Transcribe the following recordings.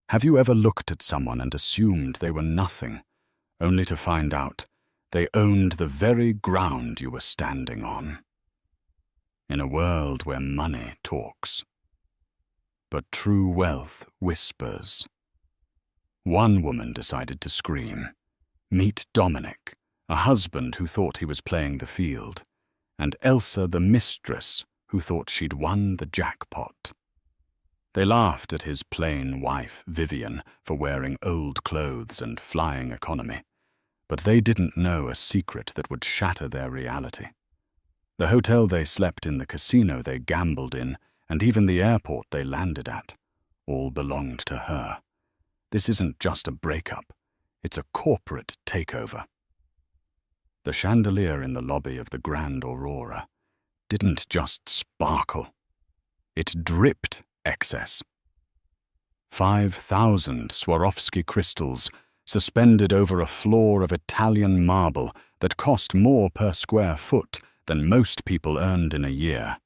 Have you ever looked at someone and assumed they were nothing, only to find out they owned the very ground you were standing on? In a world where money talks, but true wealth whispers. One woman decided to scream. Meet Dominic, a husband who thought he was playing the field, and Elsa the mistress who thought she'd won the jackpot. They laughed at his plain wife, Vivian, for wearing old clothes and flying economy, but they didn't know a secret that would shatter their reality. The hotel they slept in, the casino they gambled in, and even the airport they landed at, all belonged to her. This isn't just a breakup, it's a corporate takeover. The chandelier in the lobby of the Grand Aurora didn't just sparkle, it dripped excess. 5,000 Swarovski crystals suspended over a floor of Italian marble that cost more per square foot than most people earned in a year.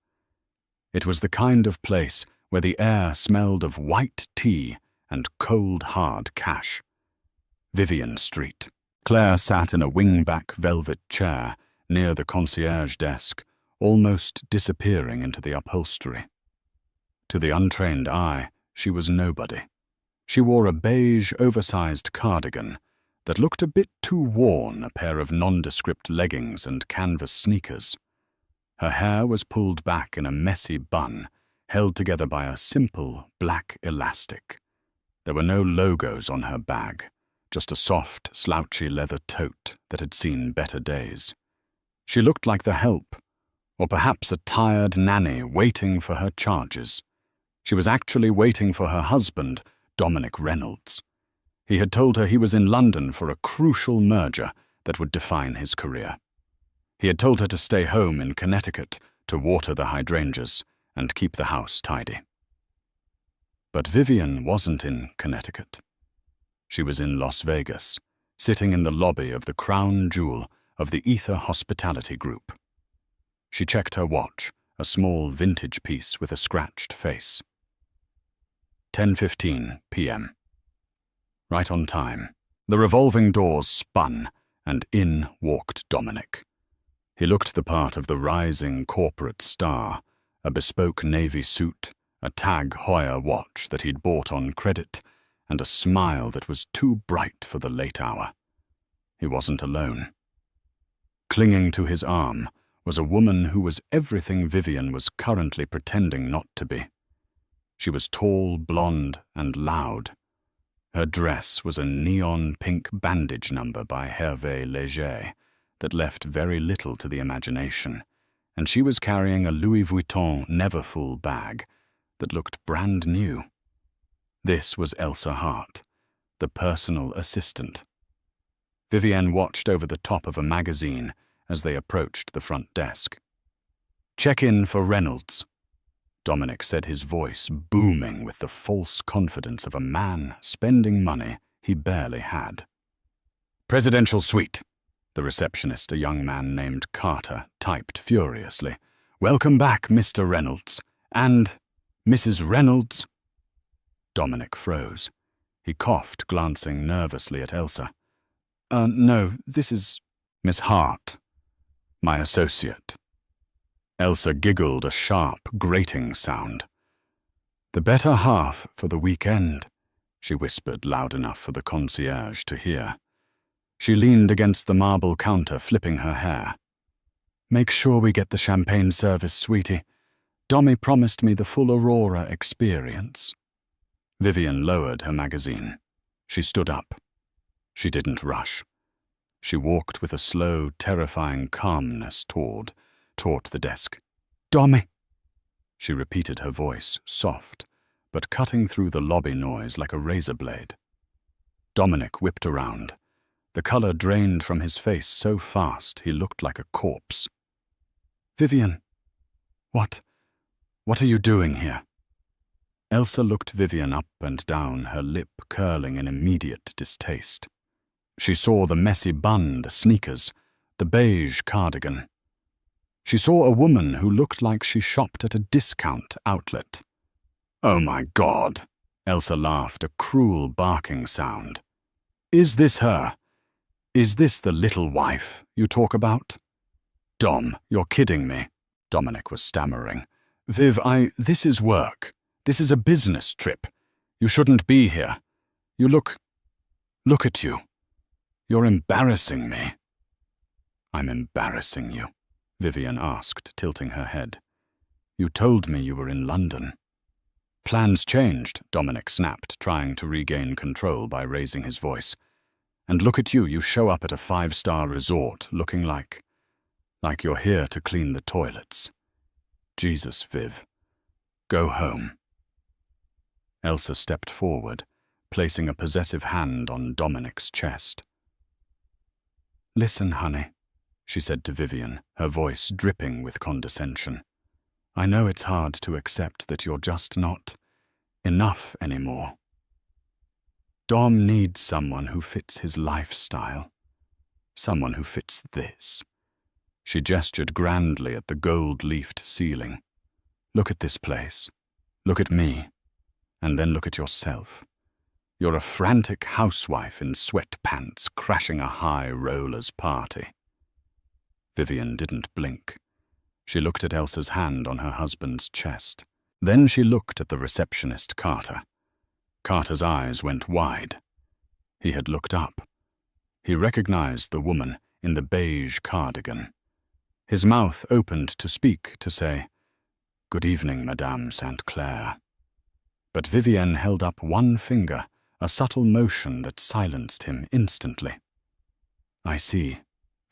It was the kind of place where the air smelled of white tea and cold hard cash. Vivian Street. Claire sat in a wingback velvet chair near the concierge desk, almost disappearing into the upholstery. To the untrained eye, she was nobody. She wore a beige, oversized cardigan that looked a bit too worn, a pair of nondescript leggings and canvas sneakers. Her hair was pulled back in a messy bun, held together by a simple black elastic. There were no logos on her bag, just a soft, slouchy leather tote that had seen better days. She looked like the help, or perhaps a tired nanny waiting for her charges. She was actually waiting for her husband, Dominic Reynolds. He had told her he was in London for a crucial merger that would define his career. He had told her to stay home in Connecticut to water the hydrangeas and keep the house tidy. But Vivian wasn't in Connecticut. She was in Las Vegas, sitting in the lobby of the crown jewel of the Ether Hospitality Group. She checked her watch, a small vintage piece with a scratched face. 10:15 p.m. Right on time. The revolving doors spun, and in walked Dominic. He looked the part of the rising corporate star, a bespoke navy suit, a Tag Heuer watch that he'd bought on credit, and a smile that was too bright for the late hour. He wasn't alone. Clinging to his arm was a woman who was everything Vivian was currently pretending not to be. She was tall, blonde, and loud. Her dress was a neon pink bandage number by Hervé Léger that left very little to the imagination, and she was carrying a Louis Vuitton Neverfull bag that looked brand new. This was Elsa Hart, the personal assistant. Vivienne watched over the top of a magazine as they approached the front desk. "Check in for Reynolds," Dominic said, his voice booming with the false confidence of a man spending money he barely had. "Presidential suite," the receptionist, a young man named Carter, typed furiously. "Welcome back, Mr. Reynolds. And Mrs. Reynolds?" Dominic froze. He coughed, glancing nervously at Elsa. No, this is Miss Hart, my associate." Elsa giggled a sharp, grating sound. "The better half for the weekend," she whispered loud enough for the concierge to hear. She leaned against the marble counter, flipping her hair. "Make sure we get the champagne service, sweetie. Dommy promised me the full Aurora experience." Vivian lowered her magazine. She stood up. She didn't rush. She walked with a slow, terrifying calmness toward the desk. "Dommy!" She repeated, her voice soft, but cutting through the lobby noise like a razor blade. Dominic whipped around. The color drained from his face so fast he looked like a corpse. "Vivian, what are you doing here?" Elsa looked Vivian up and down, her lip curling in immediate distaste. She saw the messy bun, the sneakers, the beige cardigan. She saw a woman who looked like she shopped at a discount outlet. "Oh my God," Elsa laughed, a cruel barking sound. Is this her? Is this the little wife you talk about? Dom, you're kidding me, Dominic was stammering. Viv, this is work. This is a business trip. You shouldn't be here. You look at you. You're embarrassing me. I'm embarrassing you, Vivian asked, tilting her head. You told me you were in London. Plans changed, Dominic snapped, trying to regain control by raising his voice. And look at you, you show up at a 5-star resort looking like you're here to clean the toilets. Jesus, Viv. Go home. Elsa stepped forward, placing a possessive hand on Dominic's chest. Listen, honey, she said to Vivian, her voice dripping with condescension. I know it's hard to accept that you're just not enough anymore. Dom needs someone who fits his lifestyle. Someone who fits this. She gestured grandly at the gold-leafed ceiling. Look at this place. Look at me. And then look at yourself. You're a frantic housewife in sweatpants crashing a high rollers party. Vivian didn't blink. She looked at Elsa's hand on her husband's chest. Then she looked at the receptionist, Carter. Carter's eyes went wide. He had looked up. He recognized the woman in the beige cardigan. His mouth opened to speak, to say, Good evening, Madame St. Clair. But Vivienne held up one finger, a subtle motion that silenced him instantly. I see,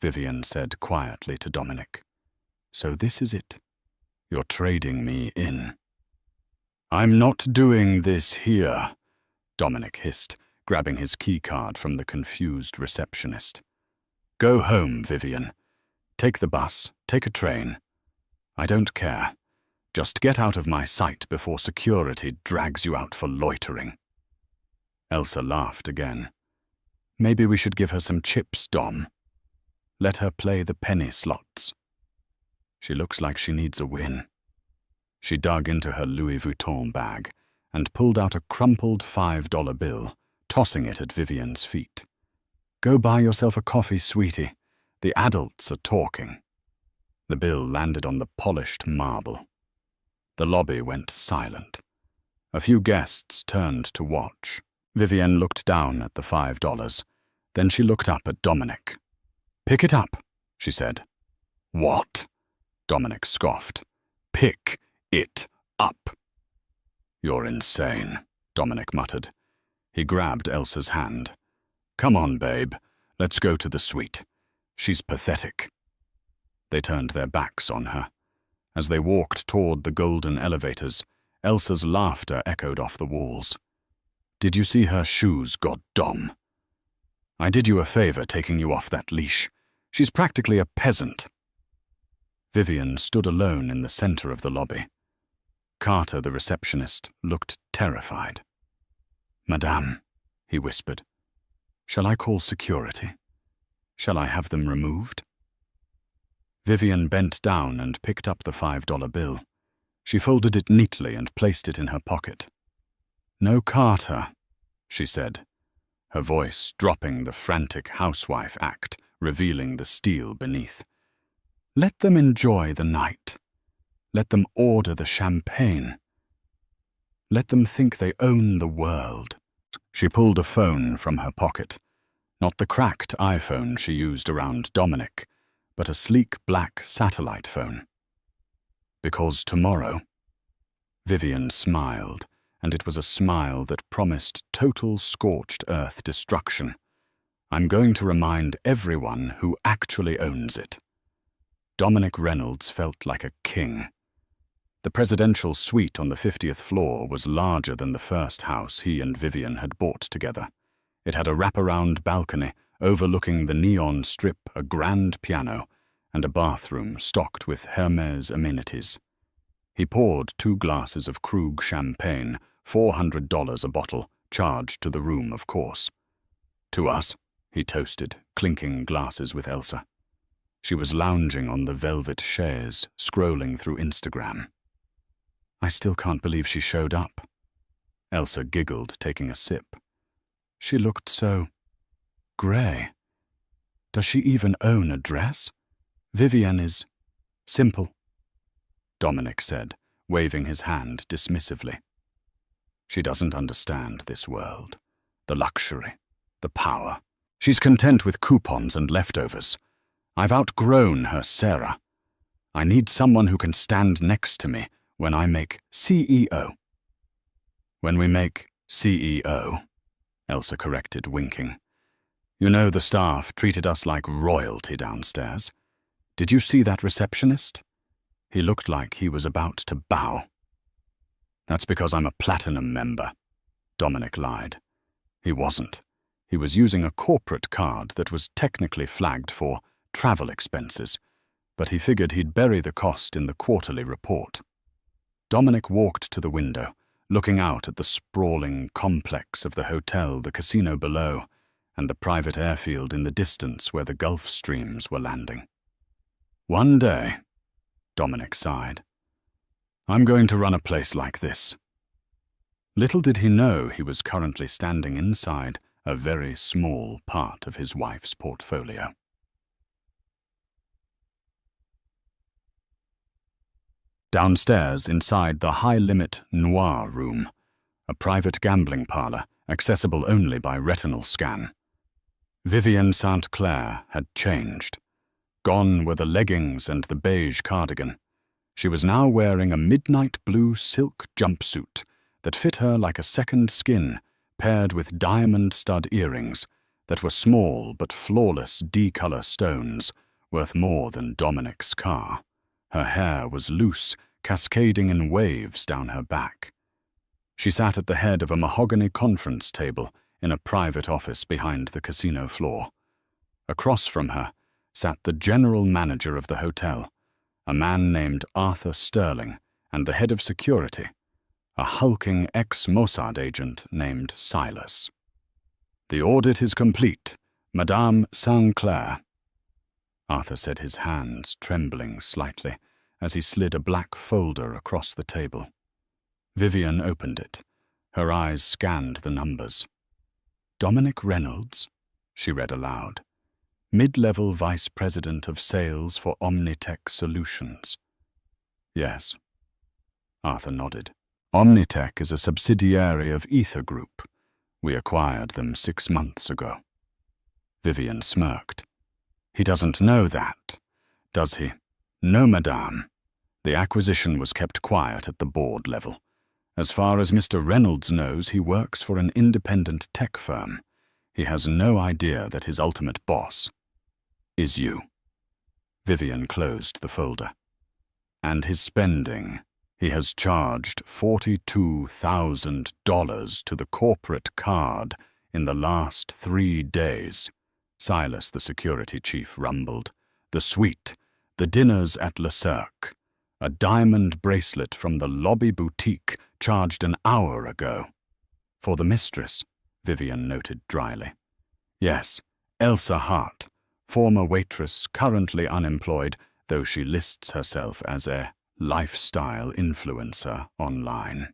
Vivienne said quietly to Dominic. So this is it. You're trading me in. I'm not doing this here, Dominic hissed, grabbing his keycard from the confused receptionist. Go home, Vivian. Take the bus, take a train. I don't care. Just get out of my sight before security drags you out for loitering. Elsa laughed again. Maybe we should give her some chips, Dom. Let her play the penny slots. She looks like she needs a win. She dug into her Louis Vuitton bag and pulled out a crumpled $5 bill, tossing it at Vivian's feet. Go buy yourself a coffee, sweetie. The adults are talking. The bill landed on the polished marble. The lobby went silent. A few guests turned to watch. Vivian looked down at the $5. Then she looked up at Dominic. Pick it up, she said. What? Dominic scoffed. Pick it up. You're insane, Dominic muttered. He grabbed Elsa's hand. Come on, babe. Let's go to the suite. She's pathetic. They turned their backs on her. As they walked toward the golden elevators, Elsa's laughter echoed off the walls. Did you see her shoes, goddom? I did you a favor taking you off that leash. She's practically a peasant. Vivian stood alone in the center of the lobby. Carter, the receptionist, looked terrified. Madame, he whispered, shall I call security? Shall I have them removed? Vivian bent down and picked up the $5 bill. She folded it neatly and placed it in her pocket. No Carter, she said, her voice dropping the frantic housewife act, revealing the steel beneath. Let them enjoy the night. Let them order the champagne. Let them think they own the world. She pulled a phone from her pocket, not the cracked iPhone she used around Dominic, but a sleek black satellite phone. Because tomorrow, Vivian smiled, and it was a smile that promised total scorched earth destruction. I'm going to remind everyone who actually owns it. Dominic Reynolds felt like a king. The presidential suite on the 50th floor was larger than the first house he and Vivian had bought together. It had a wraparound balcony overlooking the neon strip, a grand piano, and a bathroom stocked with Hermes amenities. He poured 2 glasses of Krug champagne, $400 a bottle, charged to the room, of course. To us, he toasted, clinking glasses with Elsa. She was lounging on the velvet chaise, scrolling through Instagram. I still can't believe she showed up. Elsa giggled, taking a sip. She looked so grey. Does she even own a dress? Vivienne is simple, Dominic said, waving his hand dismissively. She doesn't understand this world, the luxury, the power. She's content with coupons and leftovers. I've outgrown her Sarah. I need someone who can stand next to me when I make CEO. When we make CEO, Elsa corrected, winking. You know, the staff treated us like royalty downstairs. Did you see that receptionist? He looked like he was about to bow. That's because I'm a platinum member, Dominic lied. He wasn't. He was using a corporate card that was technically flagged for travel expenses, but he figured he'd bury the cost in the quarterly report. Dominic walked to the window, looking out at the sprawling complex of the hotel, the casino below, and the private airfield in the distance where the Gulf Streams were landing. One day, Dominic sighed, I'm going to run a place like this. Little did he know he was currently standing inside a very small part of his wife's portfolio. Downstairs, inside the high-limit noir room, a private gambling parlor accessible only by retinal scan, Vivienne St. Clair had changed. Gone were the leggings and the beige cardigan. She was now wearing a midnight blue silk jumpsuit that fit her like a second skin, paired with diamond stud earrings that were small but flawless D-color stones worth more than Dominic's car. Her hair was loose, cascading in waves down her back. She sat at the head of a mahogany conference table in a private office behind the casino floor. Across from her sat the general manager of the hotel, a man named Arthur Sterling, and the head of security, a hulking ex-Mossad agent named Silas. The audit is complete, Madame St. Clair. Arthur said, his hands trembling slightly as he slid a black folder across the table. Vivienne opened it. Her eyes scanned the numbers. Dominic Reynolds, she read aloud. Mid-level Vice President of Sales for Omnitech Solutions. Yes. Arthur nodded. Omnitech is a subsidiary of Ether Group. We acquired them 6 months ago. Vivienne smirked. He doesn't know that, does he? No, madame. The acquisition was kept quiet at the board level. As far as Mr. Reynolds knows, he works for an independent tech firm. He has no idea that his ultimate boss is you. Vivienne closed the folder. And his spending. He has charged $42,000 to the corporate card in the last 3 days. Silas, the security chief, rumbled. The suite, the dinners at Le Cirque. A diamond bracelet from the lobby boutique charged an hour ago. For the mistress, Vivienne noted dryly. Yes, Elsa Hart, former waitress, currently unemployed, though she lists herself as a lifestyle influencer online.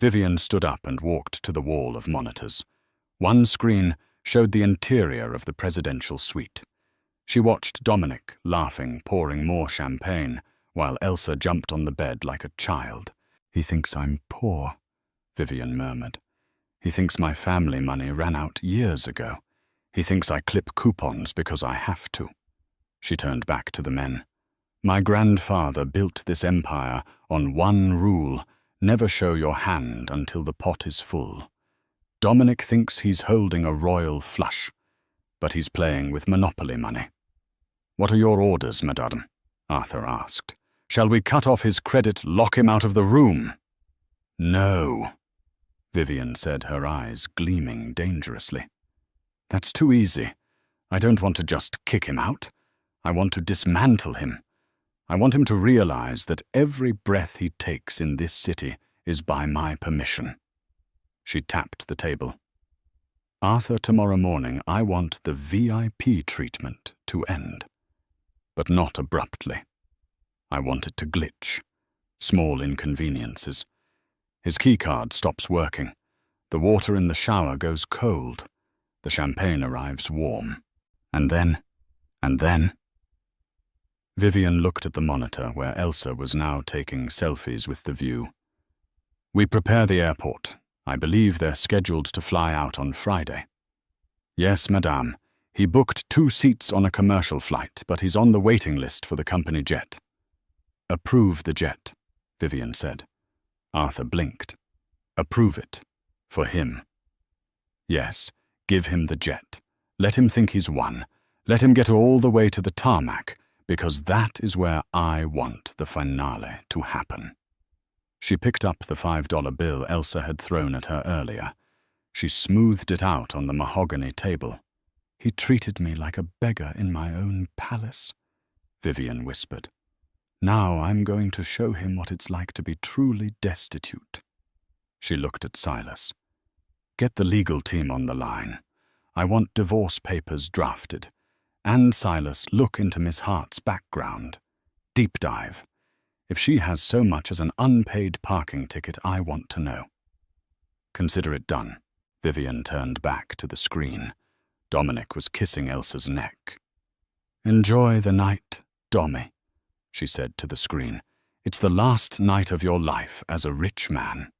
Vivienne stood up and walked to the wall of monitors. One screen showed the interior of the presidential suite. She watched Dominic, laughing, pouring more champagne, while Elsa jumped on the bed like a child. He thinks I'm poor, Vivienne murmured. He thinks my family money ran out years ago. He thinks I clip coupons because I have to. She turned back to the men. My grandfather built this empire on one rule: never show your hand until the pot is full. Dominic thinks he's holding a royal flush, but he's playing with monopoly money. What are your orders, madame? Arthur asked. Shall we cut off his credit, lock him out of the room? No, Vivienne said, her eyes gleaming dangerously. That's too easy. I don't want to just kick him out. I want to dismantle him. I want him to realize that every breath he takes in this city is by my permission. She tapped the table. Arthur, tomorrow morning I want the VIP treatment to end. But not abruptly. I want it to glitch. Small inconveniences. His keycard stops working. The water in the shower goes cold. The champagne arrives warm. And then... Vivian looked at the monitor where Elsa was now taking selfies with the view. We prepare the airport. I believe they're scheduled to fly out on Friday. Yes, madame. He booked 2 seats on a commercial flight, but he's on the waiting list for the company jet. Approve the jet, Vivian said. Arthur blinked. Approve it. For him. Yes, give him the jet. Let him think he's won. Let him get all the way to the tarmac, because that is where I want the finale to happen. She picked up the $5 bill Elsa had thrown at her earlier. She smoothed it out on the mahogany table. He treated me like a beggar in my own palace, Vivian whispered. Now I'm going to show him what it's like to be truly destitute. She looked at Silas. Get the legal team on the line. I want divorce papers drafted. And Silas, look into Miss Hart's background. Deep dive. If she has so much as an unpaid parking ticket, I want to know. Consider it done. Vivian turned back to the screen. Dominic was kissing Elsa's neck. Enjoy the night, Dommy, she said to the screen. It's the last night of your life as a rich man.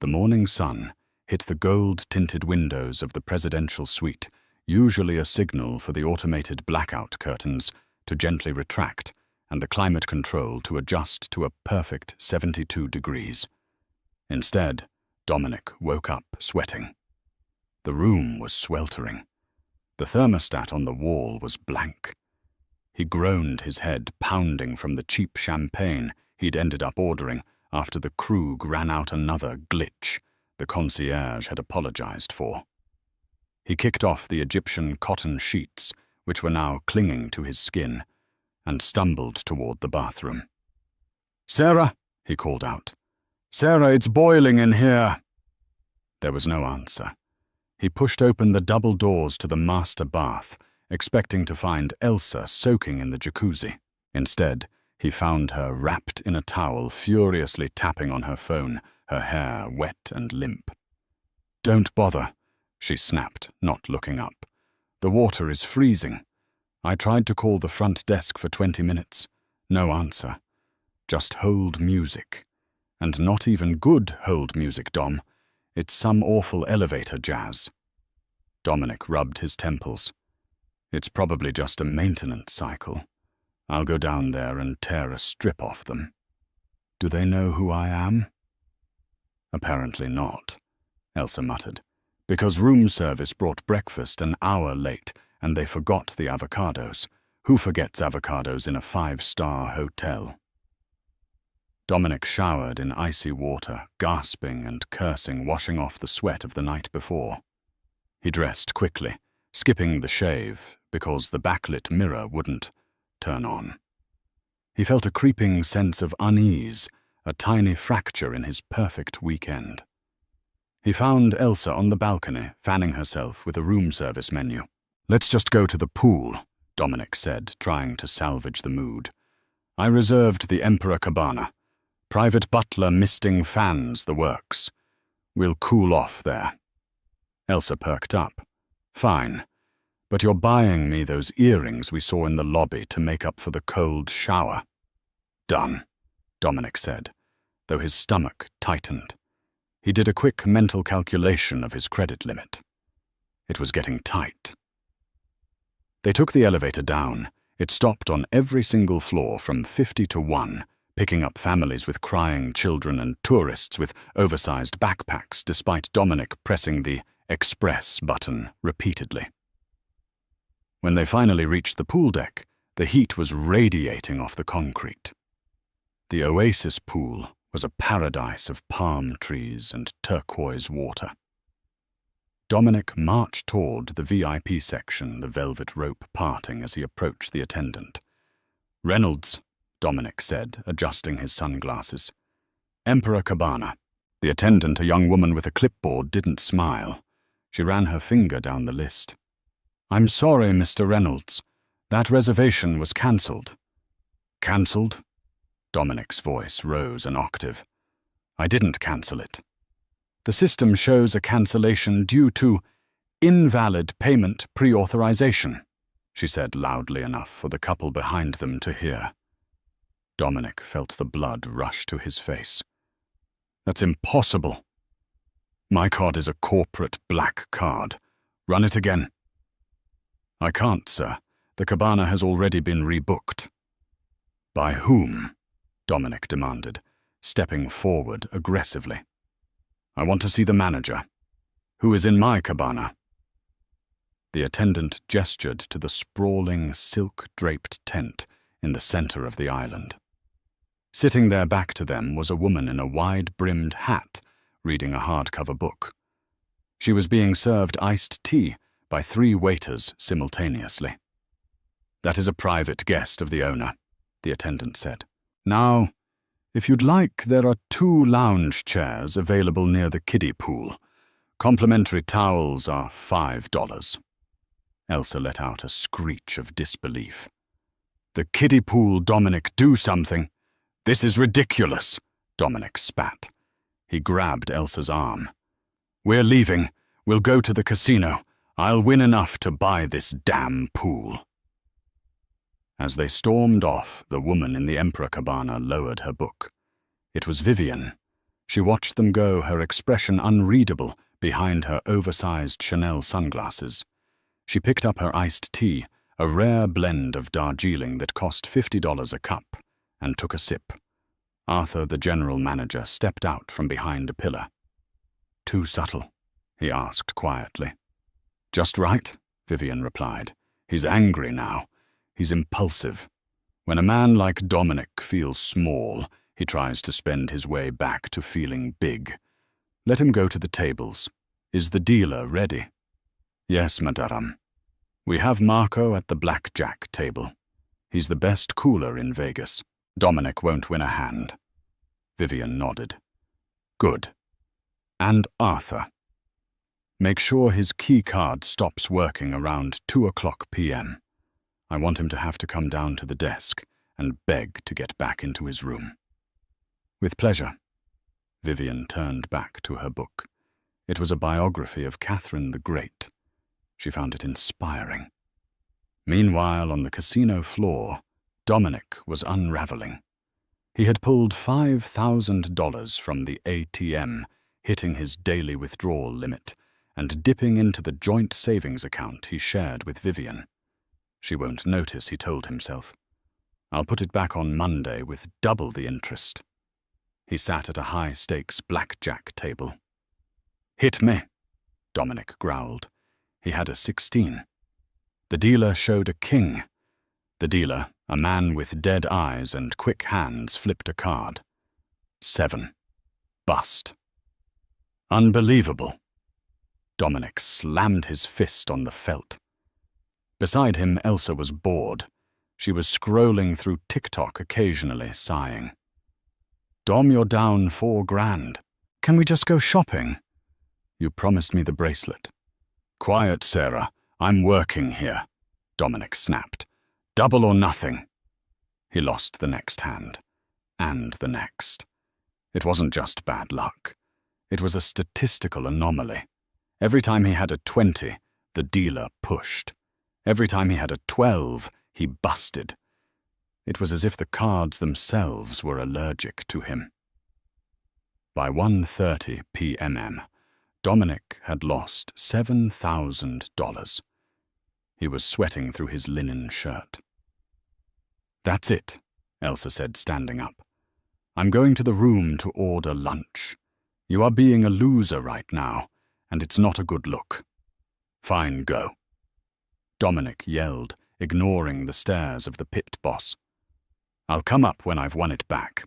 The morning sun hit the gold-tinted windows of the presidential suite, usually a signal for the automated blackout curtains to gently retract and the climate control to adjust to a perfect 72 degrees. Instead, Dominic woke up sweating. The room was sweltering. The thermostat on the wall was blank. He groaned, his head pounding from the cheap champagne he'd ended up ordering after the Krug ran out another glitch the concierge had apologized for. He kicked off the Egyptian cotton sheets, which were now clinging to his skin, and stumbled toward the bathroom. "Sarah," he called out. "Sarah, it's boiling in here." There was no answer. He pushed open the double doors to the master bath, expecting to find Elsa soaking in the jacuzzi. Instead, he found her wrapped in a towel, furiously tapping on her phone, her hair wet and limp. "Don't bother," she snapped, not looking up. "The water is freezing. I tried to call the front desk for 20 minutes. No answer. Just hold music. And not even good hold music, Dom. It's some awful elevator jazz." Dominic rubbed his temples. "It's probably just a maintenance cycle. I'll go down there and tear a strip off them. Do they know who I am?" "Apparently not," Elsa muttered, "because room service brought breakfast an hour late and they forgot the avocados. Who forgets avocados in a 5-star hotel?" Dominic showered in icy water, gasping and cursing, washing off the sweat of the night before. He dressed quickly, skipping the shave because the backlit mirror wouldn't turn on. He felt a creeping sense of unease, a tiny fracture in his perfect weekend. He found Elsa on the balcony, fanning herself with a room service menu. "Let's just go to the pool," Dominic said, trying to salvage the mood. "I reserved the Emperor Cabana. Private butler misting fans, the works. We'll cool off there." Elsa perked up. "Fine, but you're buying me those earrings we saw in the lobby to make up for the cold shower." "Done," Dominic said, though his stomach tightened. He did a quick mental calculation of his credit limit. It was getting tight. They took the elevator down. It stopped on every single floor from 50 to 1, picking up families with crying children and tourists with oversized backpacks, despite Dominic pressing the Express button repeatedly. When they finally reached the pool deck, the heat was radiating off the concrete. The Oasis pool was a paradise of palm trees and turquoise water. Dominic marched toward the VIP section, the velvet rope parting as he approached the attendant. "Reynolds," Dominic said, adjusting his sunglasses. "Emperor Cabana." The attendant, a young woman with a clipboard, didn't smile. She ran her finger down the list. "I'm sorry, Mr. Reynolds. That reservation was cancelled." "Cancelled?" Dominic's voice rose an octave. "I didn't cancel it." The system shows a cancellation due to invalid payment pre-authorization, she said loudly enough for the couple behind them to hear. Dominic felt the blood rush to his face. That's impossible. My card is a corporate black card. Run it again. I can't, sir. The cabana has already been rebooked. By whom? Dominic demanded, stepping forward aggressively. I want to see the manager. Who is in my cabana? The attendant gestured to the sprawling, silk-draped tent in the center of the island. Sitting there back to them was a woman in a wide-brimmed hat, reading a hardcover book. She was being served iced tea by 3 waiters simultaneously. That is a private guest of the owner, the attendant said. Now, if you'd like, there are 2 lounge chairs available near the kiddie pool. Complimentary towels are $5. Elsa let out a screech of disbelief. The kiddie pool, Dominic, do something. This is ridiculous, Dominic spat. He grabbed Elsa's arm. We're leaving. We'll go to the casino. I'll win enough to buy this damn pool. As they stormed off, the woman in the Emperor cabana lowered her book. It was Vivian. She watched them go, her expression unreadable behind her oversized Chanel sunglasses. She picked up her iced tea, a rare blend of Darjeeling that cost $50 a cup, and took a sip. Arthur, the general manager, stepped out from behind a pillar. Too subtle? He asked quietly. Just right, Vivian replied. He's angry now. He's impulsive. When a man like Dominic feels small, he tries to spend his way back to feeling big. Let him go to the tables. Is the dealer ready? Yes, madame. We have Marco at the blackjack table. He's the best cooler in Vegas. Dominic won't win a hand. Vivian nodded. Good. And Arthur. Make sure his key card stops working around 2:00 p.m. I want him to have to come down to the desk and beg to get back into his room. With pleasure. Vivian turned back to her book. It was a biography of Catherine the Great. She found it inspiring. Meanwhile, on the casino floor, Dominic was unraveling. He had pulled $5,000 from the ATM, hitting his daily withdrawal limit, and dipping into the joint savings account he shared with Vivian. She won't notice, he told himself. I'll put it back on Monday with double the interest. He sat at a high-stakes blackjack table. Hit me, Dominic growled. He had a 16. The dealer showed a king. The dealer, a man with dead eyes and quick hands, flipped a card. 7. Bust. Unbelievable. Dominic slammed his fist on the felt. Beside him, Elsa was bored. She was scrolling through TikTok occasionally, sighing. Dom, you're down $4,000. Can we just go shopping? You promised me the bracelet. Quiet, Sarah. I'm working here, Dominic snapped. Double or nothing. He lost the next hand. And the next. It wasn't just bad luck. It was a statistical anomaly. Every time he had a 20, the dealer pushed. Every time he had a 12, he busted. It was as if the cards themselves were allergic to him. By 1:30 p.m., Dominic had lost $7,000. He was sweating through his linen shirt. That's it, Elsa said, standing up. I'm going to the room to order lunch. You are being a loser right now, and it's not a good look. Fine, go. Dominic yelled, ignoring the stares of the pit boss. I'll come up when I've won it back.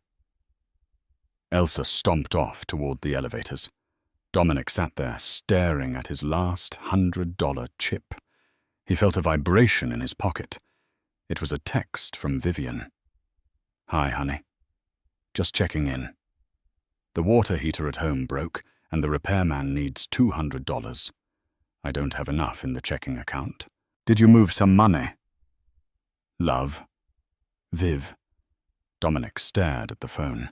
Elsa stomped off toward the elevators. Dominic sat there, staring at his last $100 chip. He felt a vibration in his pocket. It was a text from Vivian. Hi, honey. Just checking in. The water heater at home broke, and the repairman needs $200. I don't have enough in the checking account. Did you move some money? Love. Viv. Dominic stared at the phone.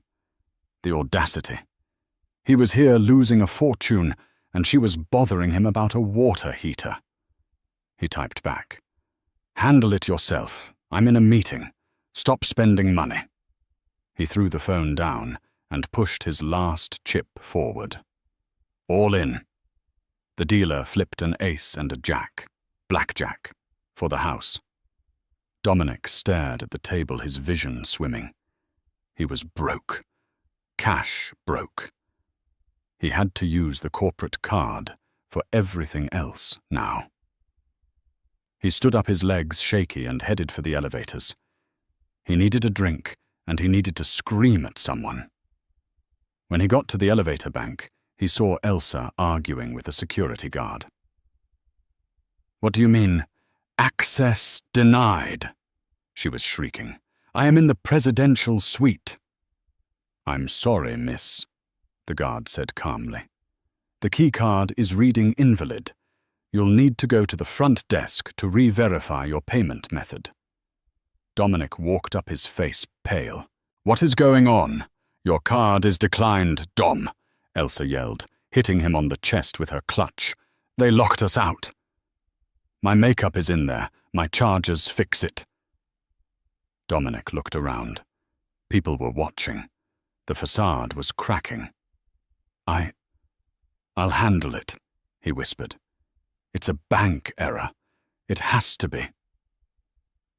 The audacity. He was here losing a fortune, and she was bothering him about a water heater. He typed back, "Handle it yourself. I'm in a meeting. Stop spending money." He threw the phone down and pushed his last chip forward. "All in." The dealer flipped an ace and a jack, blackjack, for the house. Dominic stared at the table, his vision swimming. He was broke. Cash broke. He had to use the corporate card for everything else now. He stood up, his legs shaky, and headed for the elevators. He needed a drink, and he needed to scream at someone. When he got to the elevator bank, he saw Elsa arguing with a security guard. "What do you mean, access denied?" she was shrieking. "I am in the presidential suite." "I'm sorry, miss," the guard said calmly. "The keycard is reading invalid. You'll need to go to the front desk to re-verify your payment method." Dominic walked up, his face pale. "What is going on? Your card is declined, Dom," Elsa yelled, hitting him on the chest with her clutch. "They locked us out." "My makeup is in there. My chargers fix it." Dominic looked around. People were watching. The facade was cracking. I'll handle it," he whispered. "It's a bank error. It has to be."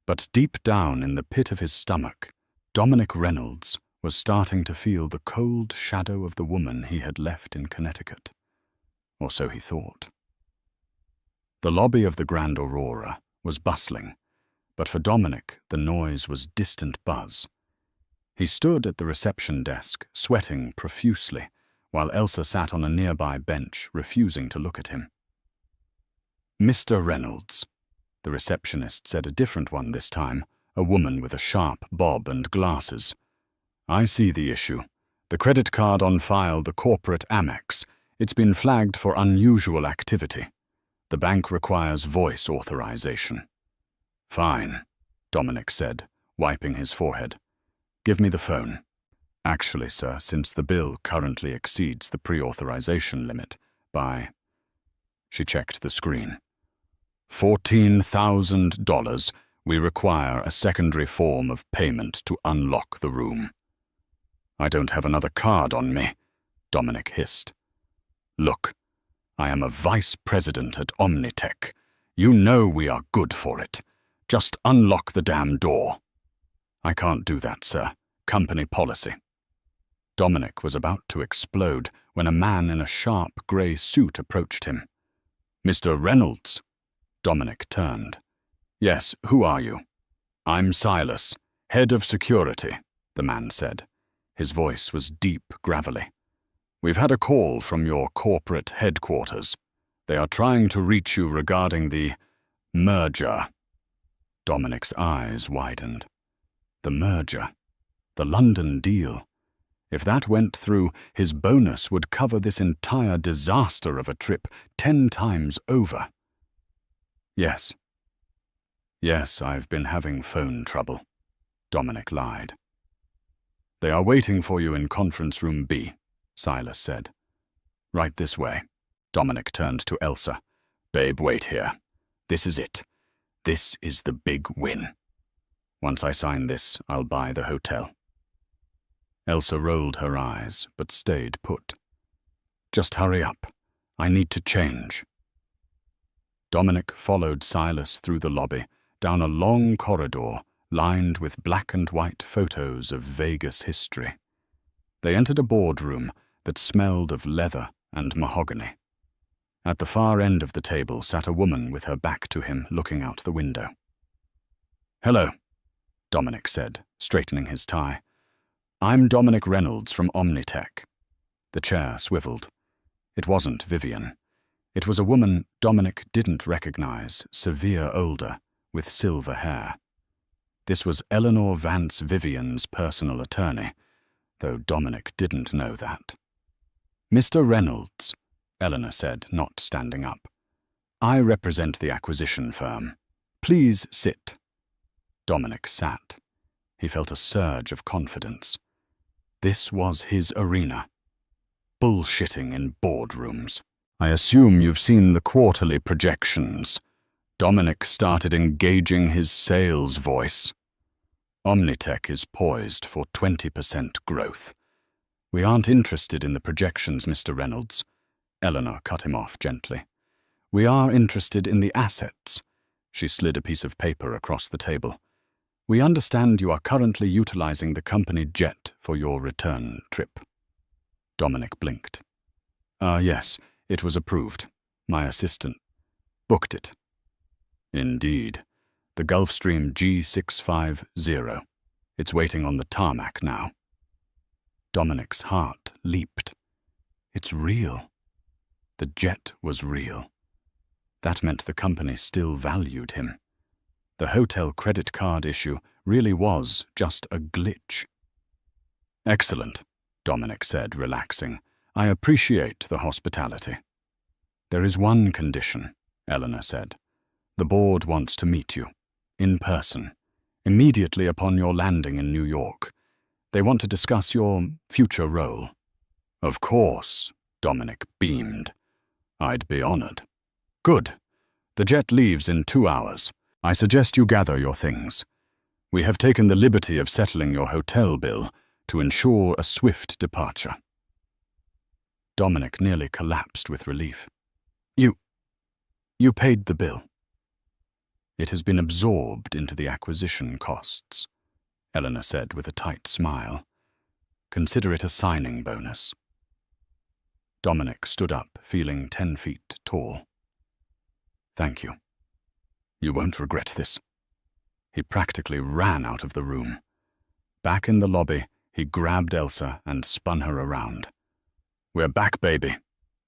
But deep down in the pit of his stomach, Dominic Reynolds was starting to feel the cold shadow of the woman he had left in Connecticut. Or so he thought. The lobby of the Grand Aurora was bustling, but for Dominic the noise was distant buzz. He stood at the reception desk, sweating profusely, while Elsa sat on a nearby bench, refusing to look at him. "Mr. Reynolds," the receptionist said, a different one this time, a woman with a sharp bob and glasses. "I see the issue. The credit card on file, the corporate Amex. It's been flagged for unusual activity. The bank requires voice authorization." "Fine," Dominic said, wiping his forehead. "Give me the phone." "Actually, sir, since the bill currently exceeds the pre-authorization limit by..." She checked the screen. $14,000. We require a secondary form of payment to unlock the room." "I don't have another card on me," Dominic hissed. "Look, I am a vice president at Omnitech. You know we are good for it. Just unlock the damn door." "I can't do that, sir. Company policy." Dominic was about to explode when a man in a sharp grey suit approached him. "Mr. Reynolds?" Dominic turned. "Yes, who are you?" "I'm Silas, head of security," the man said. His voice was deep, gravelly. "We've had a call from your corporate headquarters. They are trying to reach you regarding the merger." Dominic's eyes widened. The merger. The London deal. If that went through, his bonus would cover this entire disaster of a trip 10 times over. "Yes. Yes, I've been having phone trouble," Dominic lied. "They are waiting for you in conference room B," Silas said. "Right this way." Dominic turned to Elsa. "Babe, wait here. This is it. This is the big win. Once I sign this, I'll buy the hotel." Elsa rolled her eyes, but stayed put. "Just hurry up. I need to change." Dominic followed Silas through the lobby, down a long corridor lined with black and white photos of Vegas history. They entered a boardroom that smelled of leather and mahogany. At the far end of the table sat a woman with her back to him, looking out the window. "Hello," Dominic said, straightening his tie. "I'm Dominic Reynolds from Omnitech." The chair swiveled. It wasn't Vivian. It was a woman Dominic didn't recognize, severe older, with silver hair. This was Eleanor Vance Vivian's personal attorney, though Dominic didn't know that. "Mr. Reynolds," Eleanor said, not standing up. "I represent the acquisition firm. Please sit." Dominic sat. He felt a surge of confidence. This was his arena. bullshitting in boardrooms. I assume you've seen the quarterly projections. Dominic started engaging his sales voice. Omnitech is poised for 20% growth. We aren't interested in the projections, Mr. Reynolds. Eleanor cut him off gently. We are interested in the assets. She slid a piece of paper across the table. We understand you are currently utilizing the company jet for your return trip. Dominic blinked. Yes, it was approved. My assistant booked it. Indeed. The Gulfstream G650. It's waiting on the tarmac now. Dominic's heart leaped. It's real. The jet was real. That meant the company still valued him. The hotel credit card issue really was just a glitch. Excellent, Dominic said, relaxing. I appreciate the hospitality. There is one condition, Eleanor said. The board wants to meet you, in person, immediately upon your landing in New York. They want to discuss your future role. Of course, Dominic beamed. I'd be honored. Good. The jet leaves in 2 hours. I suggest you gather your things. We have taken the liberty of settling your hotel bill to ensure a swift departure. Dominic nearly collapsed with relief. You paid the bill. It has been absorbed into the acquisition costs, Eleanor said with a tight smile. Consider it a signing bonus. Dominic stood up, feeling 10 feet tall. Thank you. You won't regret this. He practically ran out of the room. Back in the lobby, he grabbed Elsa and spun her around. We're back, baby,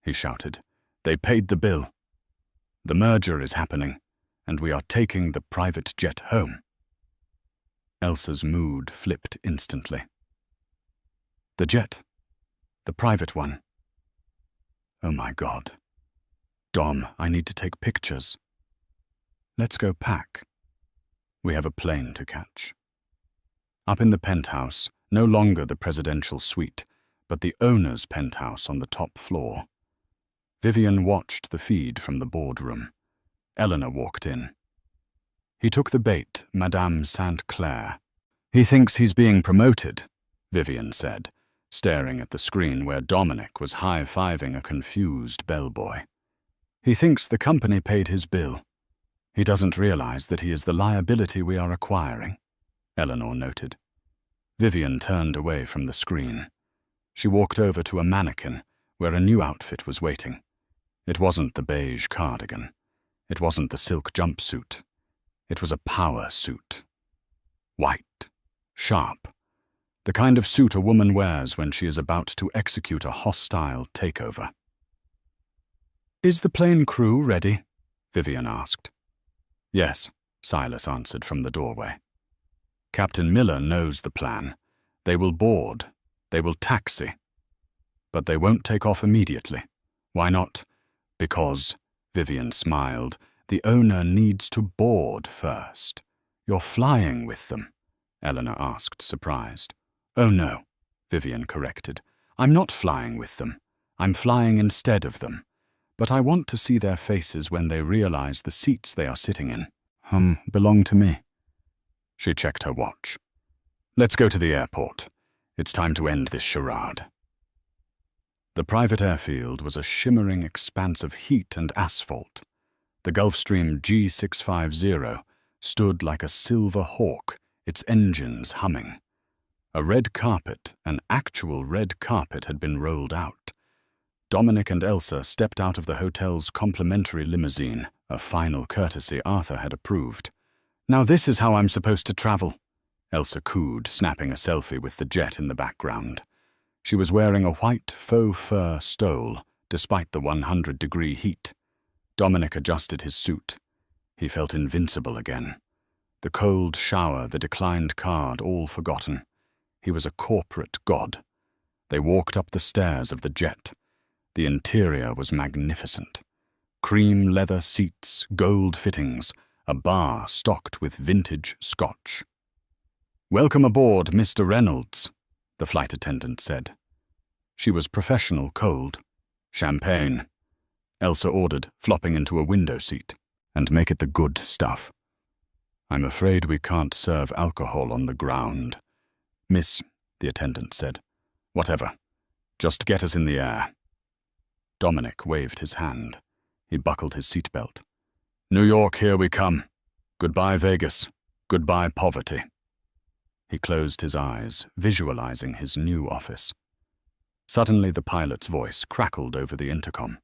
he shouted. They paid the bill. The merger is happening, and we are taking the private jet home. Elsa's mood flipped instantly. The jet. The private one. Oh my God. Dom, I need to take pictures. Let's go pack. We have a plane to catch. Up in the penthouse, no longer the presidential suite, but the owner's penthouse on the top floor. Vivian watched the feed from the boardroom. Eleanor walked in. He took the bait, Madame St. Clair. He thinks he's being promoted, Vivian said, staring at the screen where Dominic was high-fiving a confused bellboy. He thinks the company paid his bill. He doesn't realize that he is the liability we are acquiring, Eleanor noted. Vivian turned away from the screen. She walked over to a mannequin where a new outfit was waiting. It wasn't the beige cardigan. It wasn't the silk jumpsuit. It was a power suit. White, sharp, the kind of suit a woman wears when she is about to execute a hostile takeover. Is the plane crew ready? Vivian asked. Yes, Silas answered from the doorway. Captain Miller knows the plan. They will board. They will taxi. But they won't take off immediately. Why not? Because, Vivian smiled, the owner needs to board first. You're flying with them? Eleanor asked, surprised. Oh no, Vivian corrected. I'm not flying with them. I'm flying instead of them. But I want to see their faces when they realize the seats they are sitting in. Belong to me. She checked her watch. Let's go to the airport. It's time to end this charade. The private airfield was a shimmering expanse of heat and asphalt. The Gulfstream G650 stood like a silver hawk, its engines humming. A red carpet, an actual red carpet, had been rolled out. Dominic and Elsa stepped out of the hotel's complimentary limousine, a final courtesy Arthur had approved. Now this is how I'm supposed to travel, Elsa cooed, snapping a selfie with the jet in the background. She was wearing a white faux fur stole, despite the 100-degree heat. Dominic adjusted his suit. He felt invincible again. The cold shower, the declined card, all forgotten. He was a corporate god. They walked up the stairs of the jet. The interior was magnificent. Cream leather seats, gold fittings, a bar stocked with vintage scotch. Welcome aboard, Mr. Reynolds, the flight attendant said. She was professional cold. Champagne, Elsa ordered, flopping into a window seat. And make it the good stuff. I'm afraid we can't serve alcohol on the ground. Miss, the attendant said. Whatever. Just get us in the air. Dominic waved his hand. He buckled his seatbelt. New York, here we come. Goodbye, Vegas. Goodbye, poverty. He closed his eyes, visualizing his new office. Suddenly, the pilot's voice crackled over the intercom.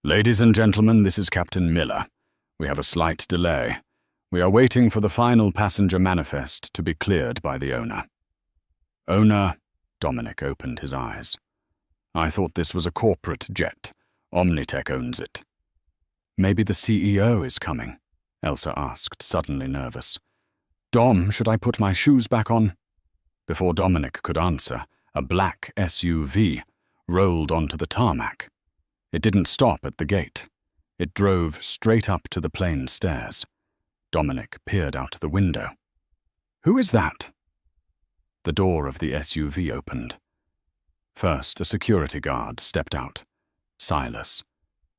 Ladies and gentlemen, this is Captain Miller. We have a slight delay. We are waiting for the final passenger manifest to be cleared by the owner. Owner? Dominic opened his eyes. I thought this was a corporate jet. Omnitech owns it. Maybe the CEO is coming, Elsa asked, suddenly nervous. Dom, should I put my shoes back on? Before Dominic could answer, a black SUV rolled onto the tarmac. It didn't stop at the gate. It drove straight up to the plane stairs. Dominic peered out the window. Who is that? The door of the SUV opened. First, a security guard stepped out. Silas.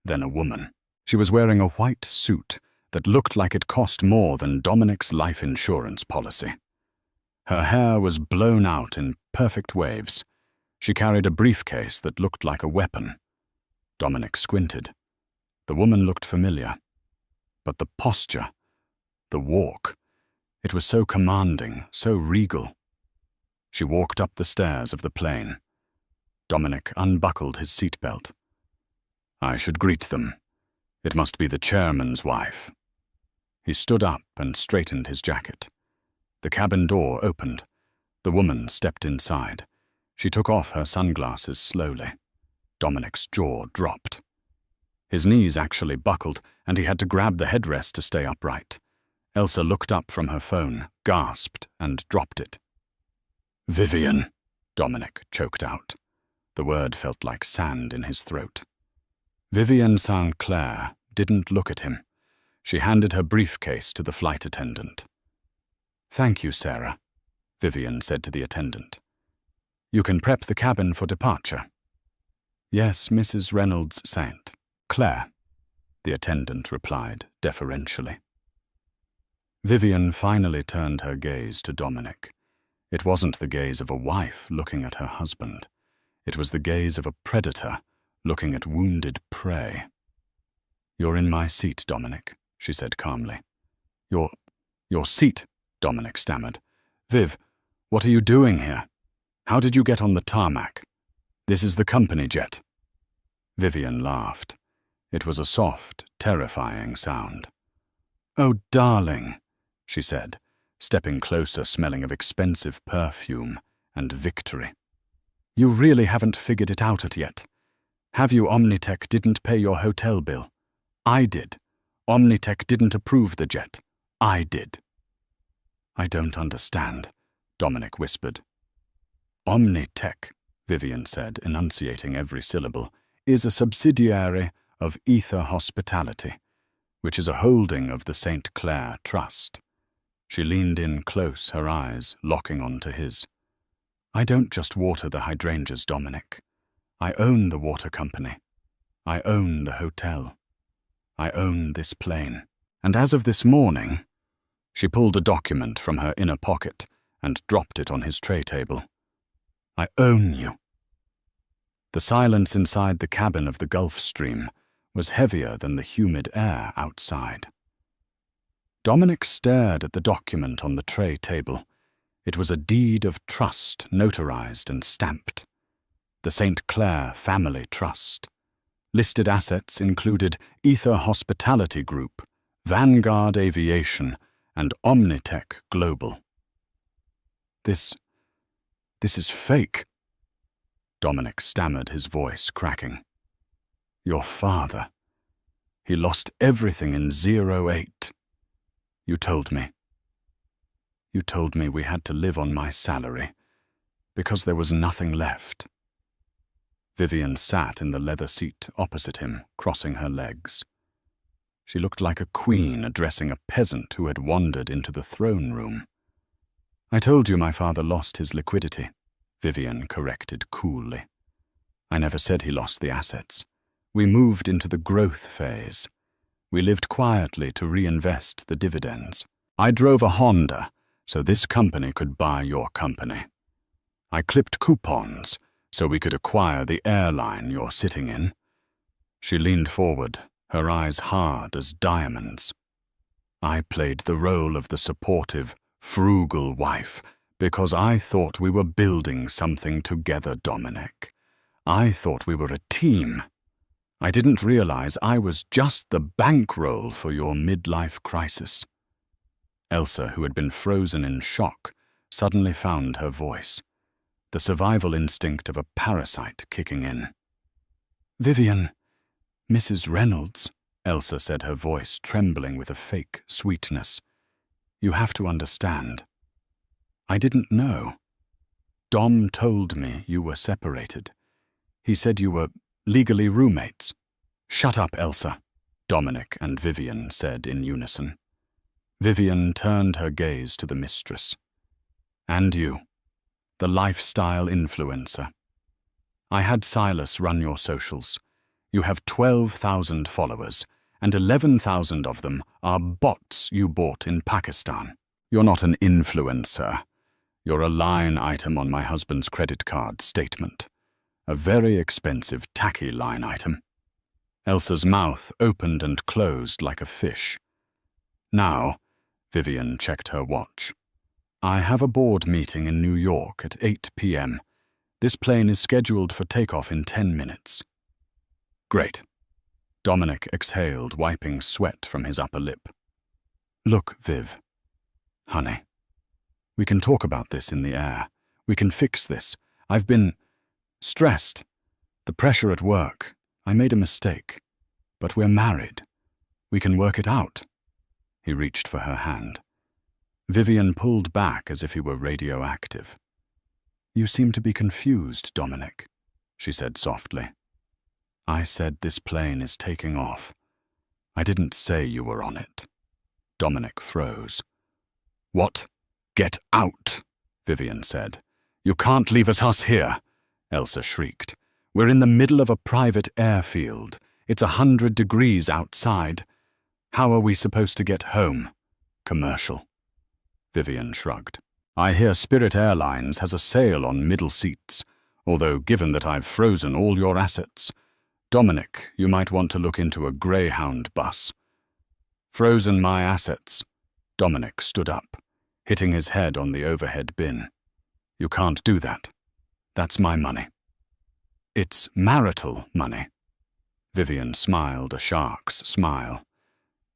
Then a woman. She was wearing a white suit that looked like it cost more than Dominic's life insurance policy. Her hair was blown out in perfect waves. She carried a briefcase that looked like a weapon. Dominic squinted. The woman looked familiar. But the posture, the walk, it was so commanding, so regal. She walked up the stairs of the plane. Dominic unbuckled his seatbelt. I should greet them. It must be the chairman's wife. He stood up and straightened his jacket. The cabin door opened. The woman stepped inside. She took off her sunglasses slowly. Dominic's jaw dropped. His knees actually buckled, and he had to grab the headrest to stay upright. Elsa looked up from her phone, gasped, and dropped it. Vivian, Dominic choked out. The word felt like sand in his throat. Vivian St. Clair didn't look at him. She handed her briefcase to the flight attendant. Thank you, Sarah, Vivian said to the attendant. You can prep the cabin for departure. Yes, Mrs. Reynolds St. Clair, the attendant replied deferentially. Vivian finally turned her gaze to Dominic. It wasn't the gaze of a wife looking at her husband. It was the gaze of a predator looking at wounded prey. You're in my seat, Dominic, she said calmly. Your seat, Dominic stammered. Viv, what are you doing here? How did you get on the tarmac? This is the company jet. Vivian laughed. It was a soft, terrifying sound. Oh, darling, she said, stepping closer, smelling of expensive perfume and victory. You really haven't figured it out yet. Have you? Omnitech didn't pay your hotel bill. I did. Omnitech didn't approve the jet. I did. I don't understand, Dominic whispered. Omnitech, Vivian said, enunciating every syllable, is a subsidiary of Ether Hospitality, which is a holding of the St. Clair Trust. She leaned in close, her eyes locking onto his. I don't just water the hydrangeas, Dominic. I own the water company. I own the hotel. I own this plane. And as of this morning, she pulled a document from her inner pocket and dropped it on his tray table. I own you. The silence inside the cabin of the Gulf Stream was heavier than the humid air outside. Dominic stared at the document on the tray table. It was a deed of trust, notarized and stamped. The St. Clair Family Trust. Listed assets included Ether Hospitality Group, Vanguard Aviation, and Omnitech Global. This is fake. Dominic stammered, his voice cracking. Your father. He lost everything in 08. You told me. You told me we had to live on my salary, because there was nothing left. Vivian sat in the leather seat opposite him, crossing her legs. She looked like a queen addressing a peasant who had wandered into the throne room. I told you my father lost his liquidity, Vivian corrected coolly. I never said he lost the assets. We moved into the growth phase. We lived quietly to reinvest the dividends. I drove a Honda, so this company could buy your company. I clipped coupons, so we could acquire the airline you're sitting in. She leaned forward, her eyes hard as diamonds. I played the role of the supportive, frugal wife because I thought we were building something together, Dominic. I thought we were a team. I didn't realize I was just the bankroll for your midlife crisis. Elsa, who had been frozen in shock, suddenly found her voice, the survival instinct of a parasite kicking in. "Vivian, Mrs. Reynolds," Elsa said, her voice trembling with a fake sweetness. "You have to understand. I didn't know. Dom told me you were separated. He said you were legally roommates." "Shut up, Elsa," Dominic and Vivian said in unison. Vivian turned her gaze to the mistress. "And you, the lifestyle influencer. I had Silas run your socials. You have 12,000 followers, and 11,000 of them are bots you bought in Pakistan. You're not an influencer. You're a line item on my husband's credit card statement. A very expensive, tacky line item." Elsa's mouth opened and closed like a fish. "Now," Vivian checked her watch, "I have a board meeting in New York at 8 p.m. This plane is scheduled for takeoff in 10 minutes. "Great." Dominic exhaled, wiping sweat from his upper lip. "Look, Viv. Honey. We can talk about this in the air. We can fix this. I've been stressed. The pressure at work. I made a mistake. But we're married. We can work it out." He reached for her hand. Vivian pulled back as if he were radioactive. "You seem to be confused, Dominic," she said softly. "I said this plane is taking off. I didn't say you were on it." Dominic froze. "What? Get out," Vivian said. "You can't leave us here," Elsa shrieked. "We're in the middle of a private airfield. It's 100 degrees outside. How are we supposed to get home? Commercial." Vivian shrugged. "I hear Spirit Airlines has a sale on middle seats, although given that I've frozen all your assets, Dominic, you might want to look into a Greyhound bus." "Frozen my assets." Dominic stood up, hitting his head on the overhead bin. "You can't do that. That's my money." "It's marital money." Vivian smiled a shark's smile.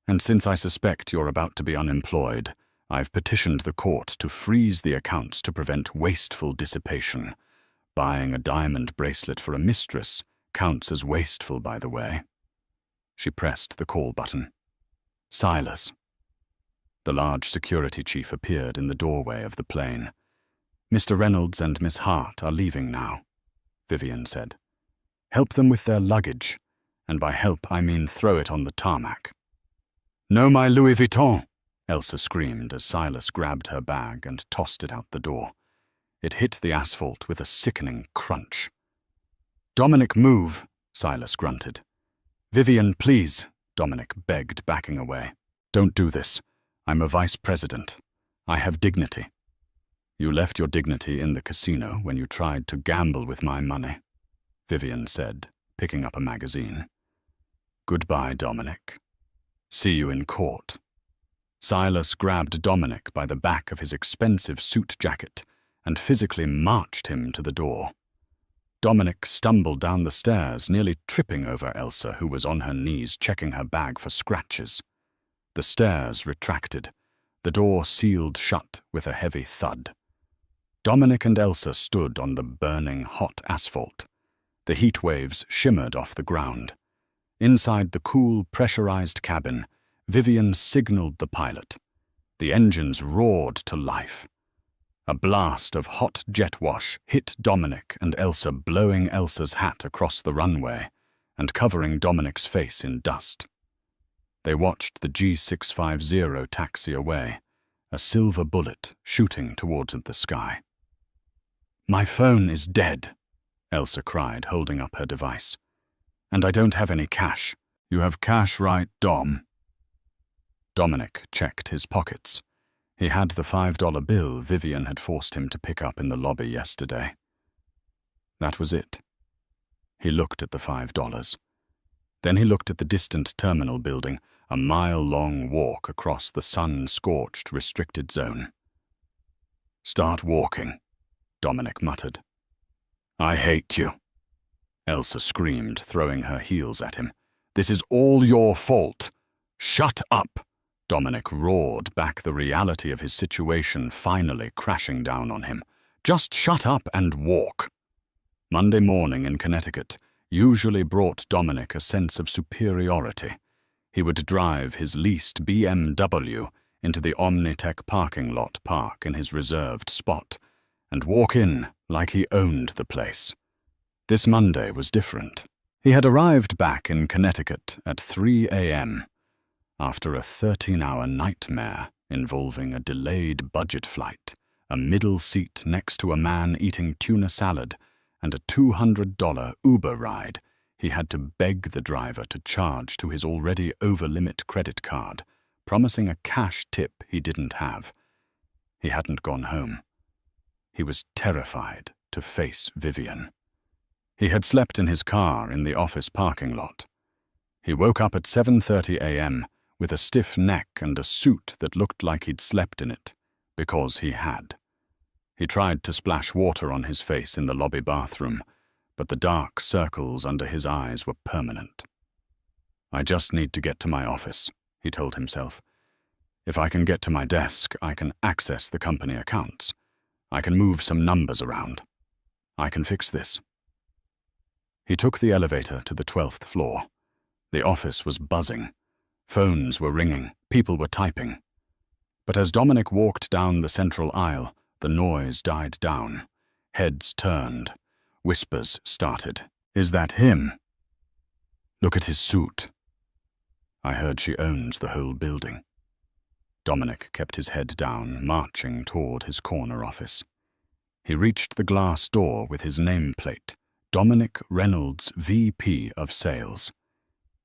"And since I suspect you're about to be unemployed, I've petitioned the court to freeze the accounts to prevent wasteful dissipation. Buying a diamond bracelet for a mistress counts as wasteful, by the way." She pressed the call button. "Silas." The large security chief appeared in the doorway of the plane. "Mr. Reynolds and Miss Hart are leaving now," Vivian said. "Help them with their luggage, and by help I mean throw it on the tarmac." "No, my Louis Vuitton!" Elsa screamed as Silas grabbed her bag and tossed it out the door. It hit the asphalt with a sickening crunch. "Dominic, move," Silas grunted. "Vivian, please," Dominic begged, backing away. "Don't do this. I'm a vice president. I have dignity." "You left your dignity in the casino when you tried to gamble with my money," Vivian said, picking up a magazine. "Goodbye, Dominic. See you in court." Silas grabbed Dominic by the back of his expensive suit jacket and physically marched him to the door. Dominic stumbled down the stairs, nearly tripping over Elsa, who was on her knees checking her bag for scratches. The stairs retracted. The door sealed shut with a heavy thud. Dominic and Elsa stood on the burning hot asphalt. The heat waves shimmered off the ground. Inside the cool, pressurized cabin, Vivian signaled the pilot. The engines roared to life. A blast of hot jet wash hit Dominic and Elsa, blowing Elsa's hat across the runway and covering Dominic's face in dust. They watched the G650 taxi away, a silver bullet shooting towards the sky. "My phone is dead," Elsa cried, holding up her device. "And I don't have any cash." "You have cash, right, Dom?" Dominic checked his pockets. He had the $5 bill Vivian had forced him to pick up in the lobby yesterday. That was it. He looked at the $5. Then he looked at the distant terminal building, a mile-long walk across the sun-scorched restricted zone. "Start walking," Dominic muttered. "I hate you," Elsa screamed, throwing her heels at him. "This is all your fault." "Shut up," Dominic roared back, the reality of his situation finally crashing down on him. "Just shut up and walk." Monday morning in Connecticut usually brought Dominic a sense of superiority. He would drive his leased BMW into the Omnitech parking lot park in his reserved spot and walk in like he owned the place. This Monday was different. He had arrived back in Connecticut at 3 a.m. after a 13-hour nightmare involving a delayed budget flight, a middle seat next to a man eating tuna salad, and a $200 Uber ride he had to beg the driver to charge to his already over-limit credit card, promising a cash tip he didn't have. He hadn't gone home. He was terrified to face Vivian. He had slept in his car in the office parking lot. He woke up at 7:30 a.m. with a stiff neck and a suit that looked like he'd slept in it, because he had. He tried to splash water on his face in the lobby bathroom, but the dark circles under his eyes were permanent. "I just need to get to my office," he told himself. "If I can get to my desk, I can access the company accounts. I can move some numbers around. I can fix this." He took the elevator to the 12th floor. The office was buzzing. Phones were ringing. People were typing. But as Dominic walked down the central aisle, the noise died down. Heads turned. Whispers started. "Is that him? Look at his suit. I heard she owns the whole building." Dominic kept his head down, marching toward his corner office. He reached the glass door with his nameplate, Dominic Reynolds, VP of Sales.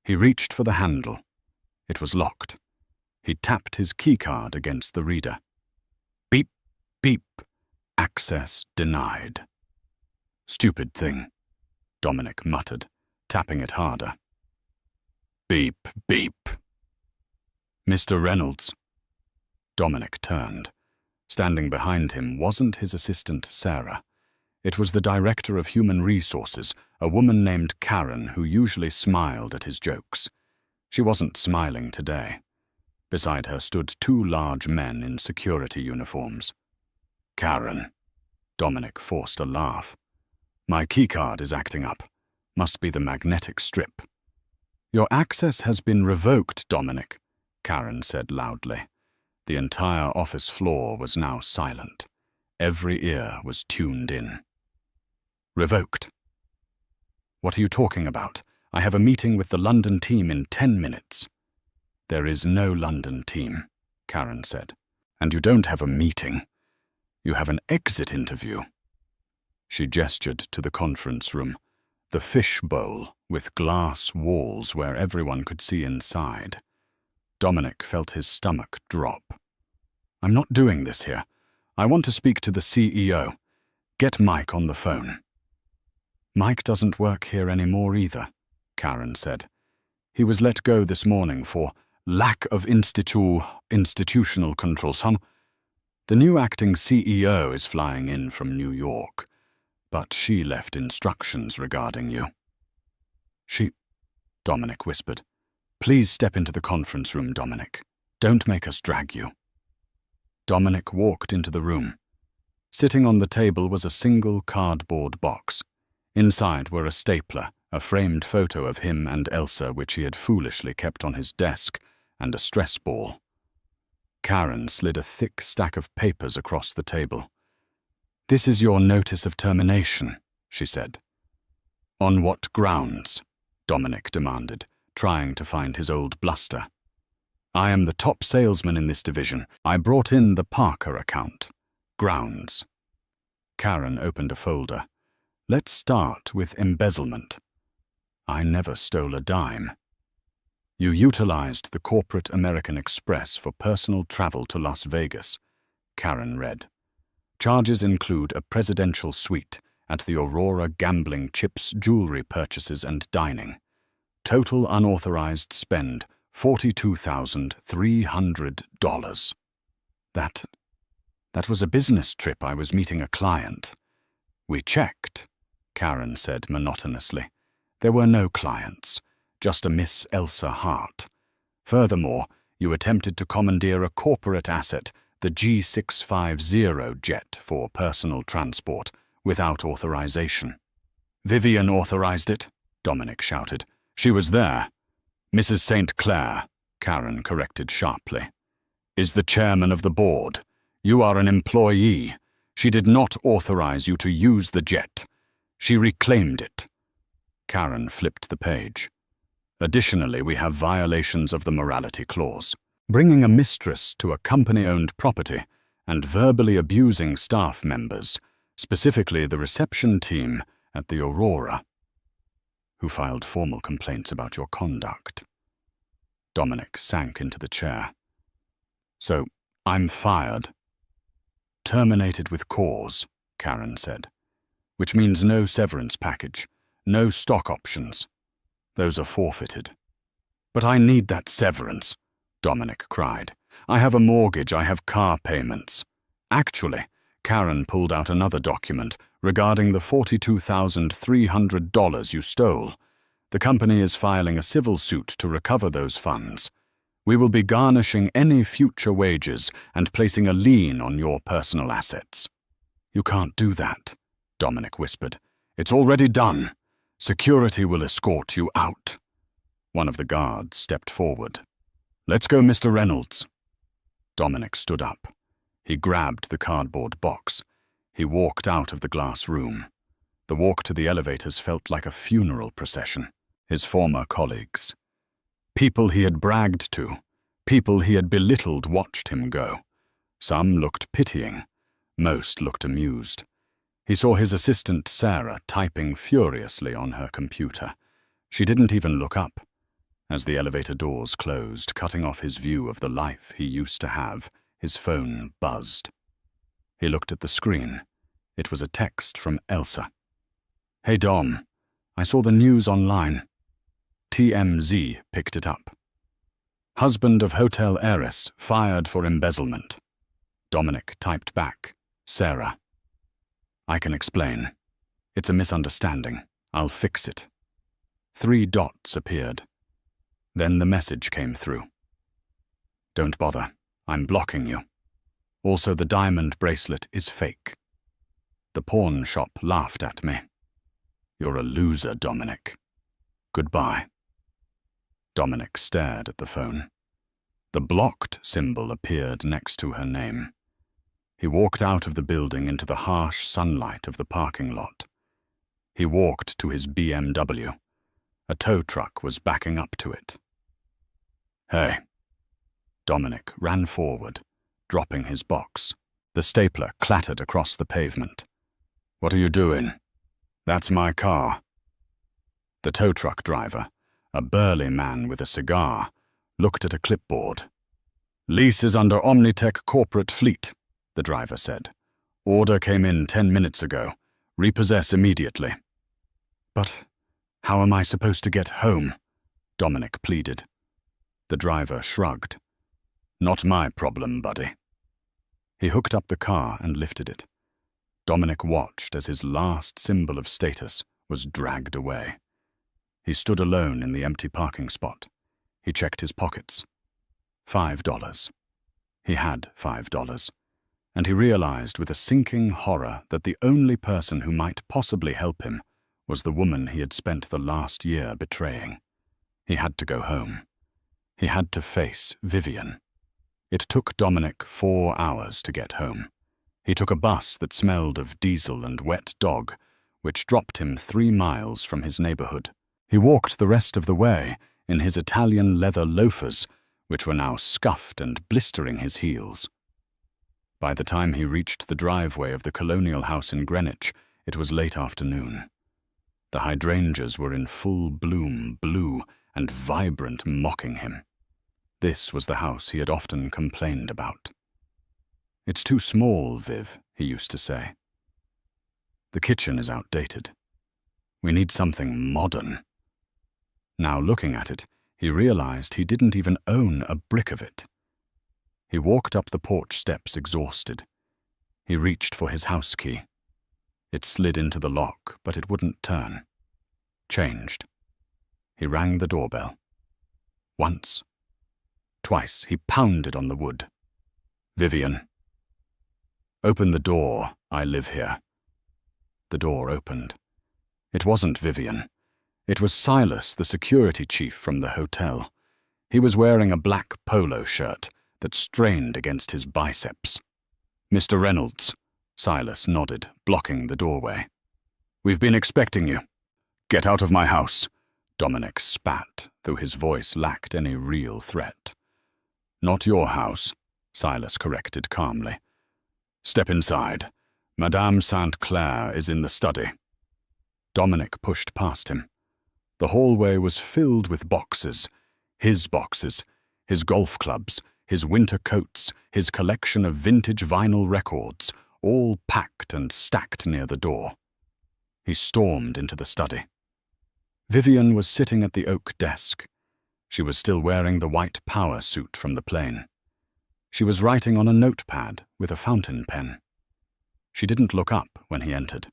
He reached for the handle. It was locked. He tapped his keycard against the reader. Beep, beep. Access denied. "Stupid thing," Dominic muttered, tapping it harder. Beep, beep. "Mr. Reynolds." Dominic turned. Standing behind him wasn't his assistant, Sarah. It was the director of human resources, a woman named Karen, who usually smiled at his jokes. She wasn't smiling today. Beside her stood two large men in security uniforms. "Karen." Dominic forced a laugh. "My keycard is acting up. Must be the magnetic strip." "Your access has been revoked, Dominic," Karen said loudly. The entire office floor was now silent. Every ear was tuned in. "Revoked? What are you talking about? I have a meeting with the London team in 10 minutes. "There is no London team," Karen said. "And you don't have a meeting. You have an exit interview." She gestured to the conference room, the fish bowl with glass walls where everyone could see inside. Dominic felt his stomach drop. "I'm not doing this here. I want to speak to the CEO. Get Mike on the phone." "Mike doesn't work here anymore either," Karen said. "He was let go this morning for lack of institutional controls, huh? The new acting CEO is flying in from New York, but she left instructions regarding you." "She," Dominic whispered. "Please step into the conference room, Dominic. Don't make us drag you." Dominic walked into the room. Sitting on the table was a single cardboard box. Inside were a stapler, a framed photo of him and Elsa which he had foolishly kept on his desk, and a stress ball. Karen slid a thick stack of papers across the table. "This is your notice of termination," she said. "On what grounds?" Dominic demanded, trying to find his old bluster. "I am the top salesman in this division. I brought in the Parker account. Grounds." Karen opened a folder. Let's start with embezzlement. I never stole a dime. You utilized the corporate American Express for personal travel to Las Vegas, Karen read. Charges include a presidential suite at the Aurora Gambling Chips jewelry purchases and dining. Total unauthorized spend, $42,300. That was a business trip. I was meeting a client. We checked, Karen said monotonously. There were no clients, just a Miss Elsa Hart. Furthermore, you attempted to commandeer a corporate asset, the G650 jet, for personal transport, without authorization. Vivian authorized it, Dominic shouted. She was there. Mrs. St. Clair, Karen corrected sharply, is the chairman of the board. You are an employee. She did not authorize you to use the jet. She reclaimed it. Karen flipped the page. Additionally, we have violations of the morality clause. Bringing a mistress to a company-owned property and verbally abusing staff members, specifically the reception team at the Aurora, who filed formal complaints about your conduct. Dominic sank into the chair. So, I'm fired. Terminated with cause, Karen said, which means no severance package, no stock options. Those are forfeited. But I need that severance, Dominic cried. I have a mortgage, I have car payments. Actually, Karen pulled out another document regarding the $42,300 you stole. The company is filing a civil suit to recover those funds. We will be garnishing any future wages and placing a lien on your personal assets. You can't do that, Dominic whispered. It's already done. Security will escort you out. One of the guards stepped forward. Let's go, Mr. Reynolds. Dominic stood up. He grabbed the cardboard box. He walked out of the glass room. The walk to the elevators felt like a funeral procession. His former colleagues, people he had bragged to, people he had belittled, watched him go. Some looked pitying. Most looked amused. He saw his assistant Sarah typing furiously on her computer. She didn't even look up. As the elevator doors closed, cutting off his view of the life he used to have, his phone buzzed. He looked at the screen. It was a text from Elsa. Hey Dom, I saw the news online. TMZ picked it up. Husband of hotel heiress fired for embezzlement. Dominic typed back, Sarah. I can explain. It's a misunderstanding. I'll fix it. 3 dots appeared. Then the message came through. Don't bother. I'm blocking you. Also, the diamond bracelet is fake. The pawn shop laughed at me. You're a loser, Dominic. Goodbye. Dominic stared at the phone. The blocked symbol appeared next to her name. He walked out of the building into the harsh sunlight of the parking lot. He walked to his BMW. A tow truck was backing up to it. Hey. Dominic ran forward, dropping his box. The stapler clattered across the pavement. What are you doing? That's my car. The tow truck driver, a burly man with a cigar, looked at a clipboard. Lease is under Omnitech Corporate Fleet, the driver said. Order came in 10 minutes ago. Repossess immediately. But how am I supposed to get home? Dominic pleaded. The driver shrugged. Not my problem, buddy. He hooked up the car and lifted it. Dominic watched as his last symbol of status was dragged away. He stood alone in the empty parking spot. He checked his pockets. $5. He had $5. And he realized with a sinking horror that the only person who might possibly help him was the woman he had spent the last year betraying. He had to go home. He had to face Vivian. It took Dominic 4 hours to get home. He took a bus that smelled of diesel and wet dog, which dropped him 3 miles from his neighborhood. He walked the rest of the way in his Italian leather loafers, which were now scuffed and blistering his heels. By the time he reached the driveway of the colonial house in Greenwich, It was late afternoon. The hydrangeas were in full bloom, blue and vibrant, mocking him. This was the house he had often complained about. "It's too small, Viv," he used to say. "The kitchen is outdated. We need something modern." Now, looking at it, he realized he didn't even own a brick of it. He walked up the porch steps exhausted. He reached for his house key. It slid into the lock, but it wouldn't turn. Changed. He rang the doorbell. Once. Twice he pounded on the wood. "Vivian." "Open the door. I live here." The door opened. It wasn't Vivian. It was Silas, the security chief from the hotel. He was wearing a black polo shirt that strained against his biceps. "Mr. Reynolds," Silas nodded, blocking the doorway. "We've been expecting you." "Get out of my house," Dominic spat, though his voice lacked any real threat. "Not your house," Silas corrected calmly. "Step inside. Madame St. Clair is in the study." Dominic pushed past him. The hallway was filled with boxes, his golf clubs, his winter coats, his collection of vintage vinyl records, all packed and stacked near the door. He stormed into the study. Vivian was sitting at the oak desk. She was still wearing the white power suit from the plane. She was writing on a notepad with a fountain pen. She didn't look up when he entered.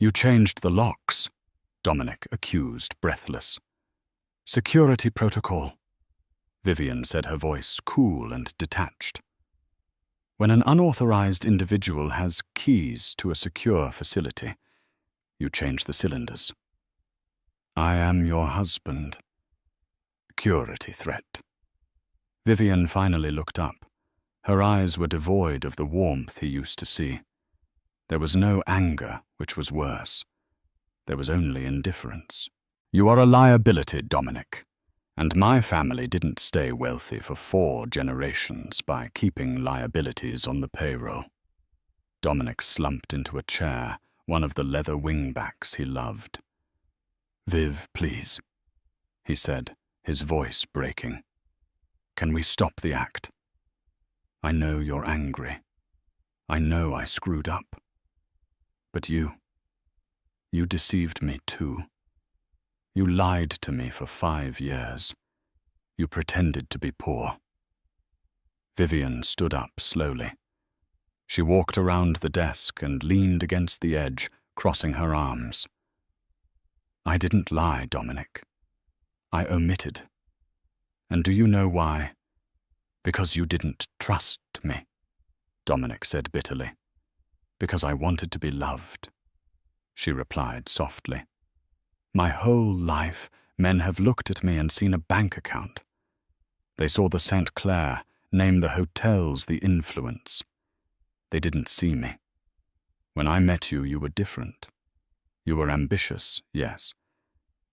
"You changed the locks," Dominic accused, breathless. "Security protocol," Vivian said, her voice cool and detached. "When an unauthorized individual has keys to a secure facility, you change the cylinders." "I am your husband." Security threat. Vivian finally looked up. Her eyes were devoid of the warmth he used to see. There was no anger, which was worse. There was only indifference. "You are a liability, Dominic, and my family didn't stay wealthy for 4 generations by keeping liabilities on the payroll." Dominic slumped into a chair, one of the leather wingbacks he loved. "Viv, please," he said, his voice breaking. "Can we stop the act? I know you're angry. I know I screwed up. But you deceived me too. You lied to me for 5 years. You pretended to be poor." Vivian stood up slowly. She walked around the desk and leaned against the edge, crossing her arms. "I didn't lie, Dominic. I omitted. And do you know why? Because you didn't trust me," Dominic said bitterly. "Because I wanted to be loved," she replied softly. "My whole life, men have looked at me and seen a bank account. They saw the St. Clair, name the hotels, the influence. They didn't see me. When I met you, you were different. You were ambitious, yes,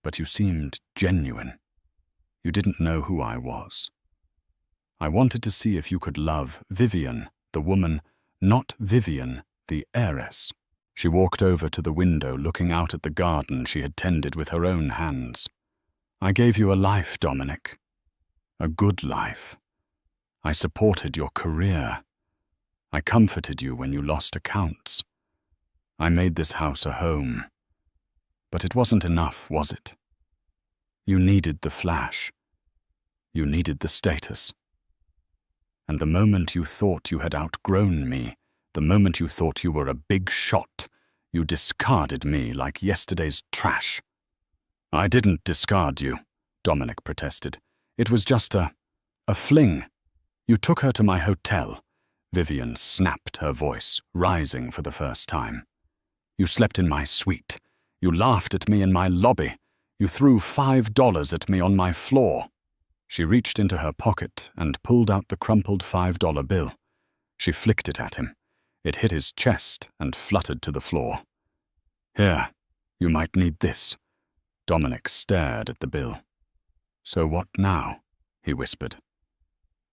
but you seemed genuine. You didn't know who I was. I wanted to see if you could love Vivian, the woman, not Vivian, the heiress." She walked over to the window, looking out at the garden she had tended with her own hands. "I gave you a life, Dominic. A good life. I supported your career. I comforted you when you lost accounts. I made this house a home. But it wasn't enough, was it? You needed the flash. You needed the status. And the moment you thought you had outgrown me, the moment you thought you were a big shot, you discarded me like yesterday's trash." "I didn't discard you," Dominic protested. "It was just a fling. You took her to my hotel." Vivian snapped, her voice rising for the first time. "You slept in my suite. You laughed at me in my lobby. You threw $5 at me on my floor." She reached into her pocket and pulled out the crumpled $5 bill. She flicked it at him. It hit his chest and fluttered to the floor. "Here, you might need this." Dominic stared at the bill. "So what now?" he whispered.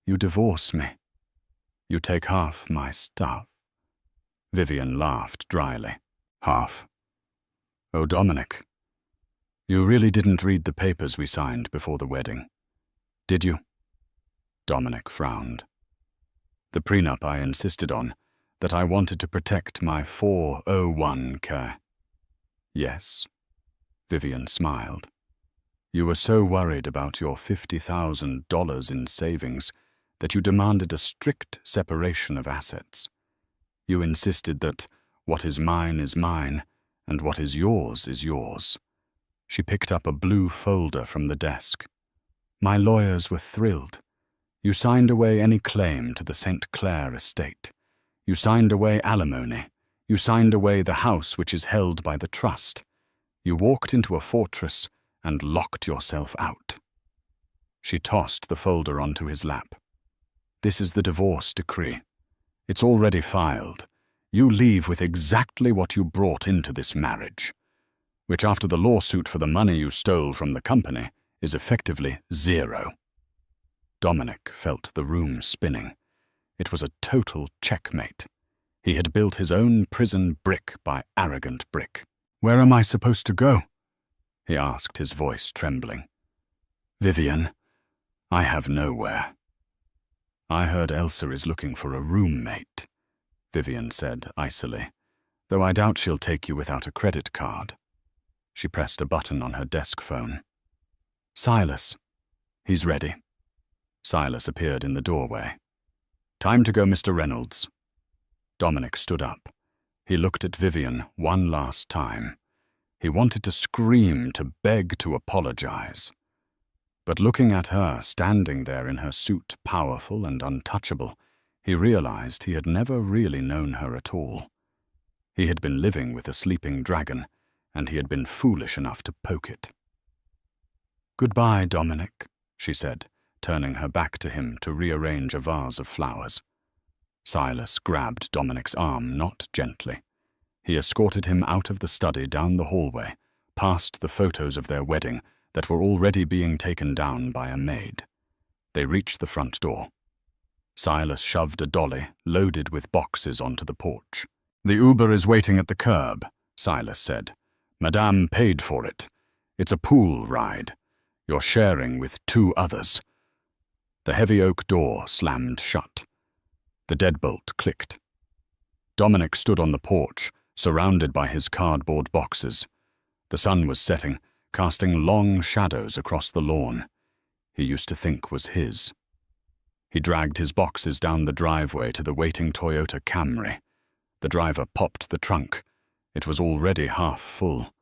"You divorce me. You take half my stuff." Vivian laughed dryly. Half. Oh, Dominic, you really didn't read the papers we signed before the wedding, did you? Dominic frowned. The prenup I insisted on, that I wanted to protect my 401k. Yes. Vivian smiled. You were so worried about your $50,000 in savings that you demanded a strict separation of assets. You insisted that what is mine, and what is yours is yours. She picked up a blue folder from the desk. My lawyers were thrilled. You signed away any claim to the St. Clair estate. You signed away alimony. You signed away the house which is held by the trust. You walked into a fortress and locked yourself out. She tossed the folder onto his lap. This is the divorce decree. It's already filed. You leave with exactly what you brought into this marriage, which after the lawsuit for the money you stole from the company is effectively zero. Dominic felt the room spinning. It was a total checkmate. He had built his own prison brick by arrogant brick. Where am I supposed to go? He asked, his voice trembling. Vivian, I have nowhere. I heard Elsa is looking for a roommate, Vivian said icily, though I doubt she'll take you without a credit card. She pressed a button on her desk phone. Silas. He's ready. Silas appeared in the doorway. Time to go, Mr. Reynolds. Dominic stood up. He looked at Vivian one last time. He wanted to scream, to beg, to apologize. But looking at her, standing there in her suit, powerful and untouchable, he realized he had never really known her at all. He had been living with a sleeping dragon, and he had been foolish enough to poke it. Goodbye, Dominic, she said, turning her back to him to rearrange a vase of flowers. Silas grabbed Dominic's arm, not gently. He escorted him out of the study down the hallway, past the photos of their wedding that were already being taken down by a maid. They reached the front door. Silas shoved a dolly loaded with boxes onto the porch. The Uber is waiting at the curb, Silas said. Madame paid for it. It's a pool ride. You're sharing with 2 others. The heavy oak door slammed shut. The deadbolt clicked. Dominic stood on the porch, surrounded by his cardboard boxes. The sun was setting, casting long shadows across the lawn he used to think was his. He dragged his boxes down the driveway to the waiting Toyota Camry. The driver popped the trunk. It was already half full.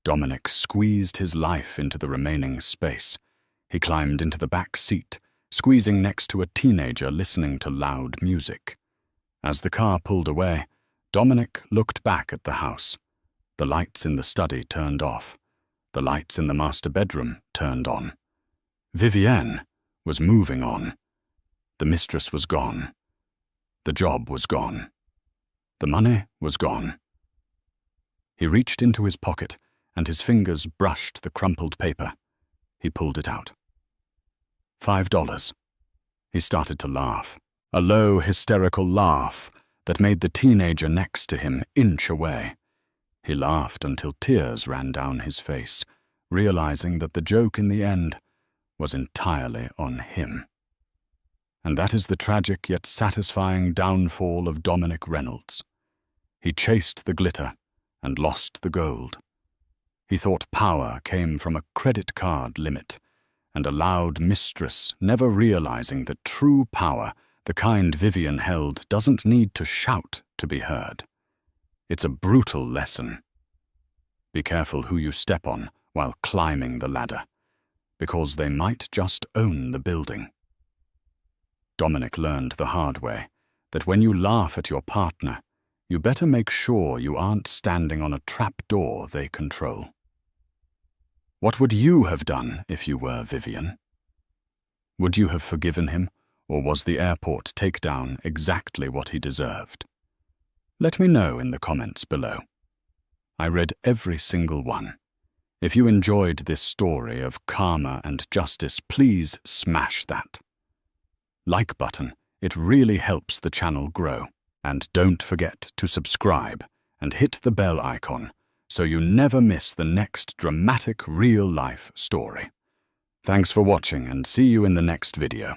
Dominic squeezed his life into the remaining space. He climbed into the back seat, squeezing next to a teenager listening to loud music. As the car pulled away, Dominic looked back at the house. The lights in the study turned off. The lights in the master bedroom turned on. Vivienne was moving on. The mistress was gone. The job was gone. The money was gone. He reached into his pocket, and his fingers brushed the crumpled paper. He pulled it out. $5. He started to laugh, a low, hysterical laugh that made the teenager next to him inch away. He laughed until tears ran down his face, realizing that the joke in the end was entirely on him. And that is the tragic yet satisfying downfall of Dominic Reynolds. He chased the glitter and lost the gold. He thought power came from a credit card limit, and a loud mistress, never realizing that true power, the kind Vivian held, doesn't need to shout to be heard. It's a brutal lesson. Be careful who you step on while climbing the ladder, because they might just own the building. Dominic learned the hard way that when you laugh at your partner, you better make sure you aren't standing on a trap door they control. What would you have done if you were Vivian? Would you have forgiven him, or was the airport takedown exactly what he deserved? Let me know in the comments below. I read every single one. If you enjoyed this story of karma and justice, please smash that like button. It really helps the channel grow. And don't forget to subscribe and hit the bell icon so you never miss the next dramatic real-life story. Thanks for watching and see you in the next video.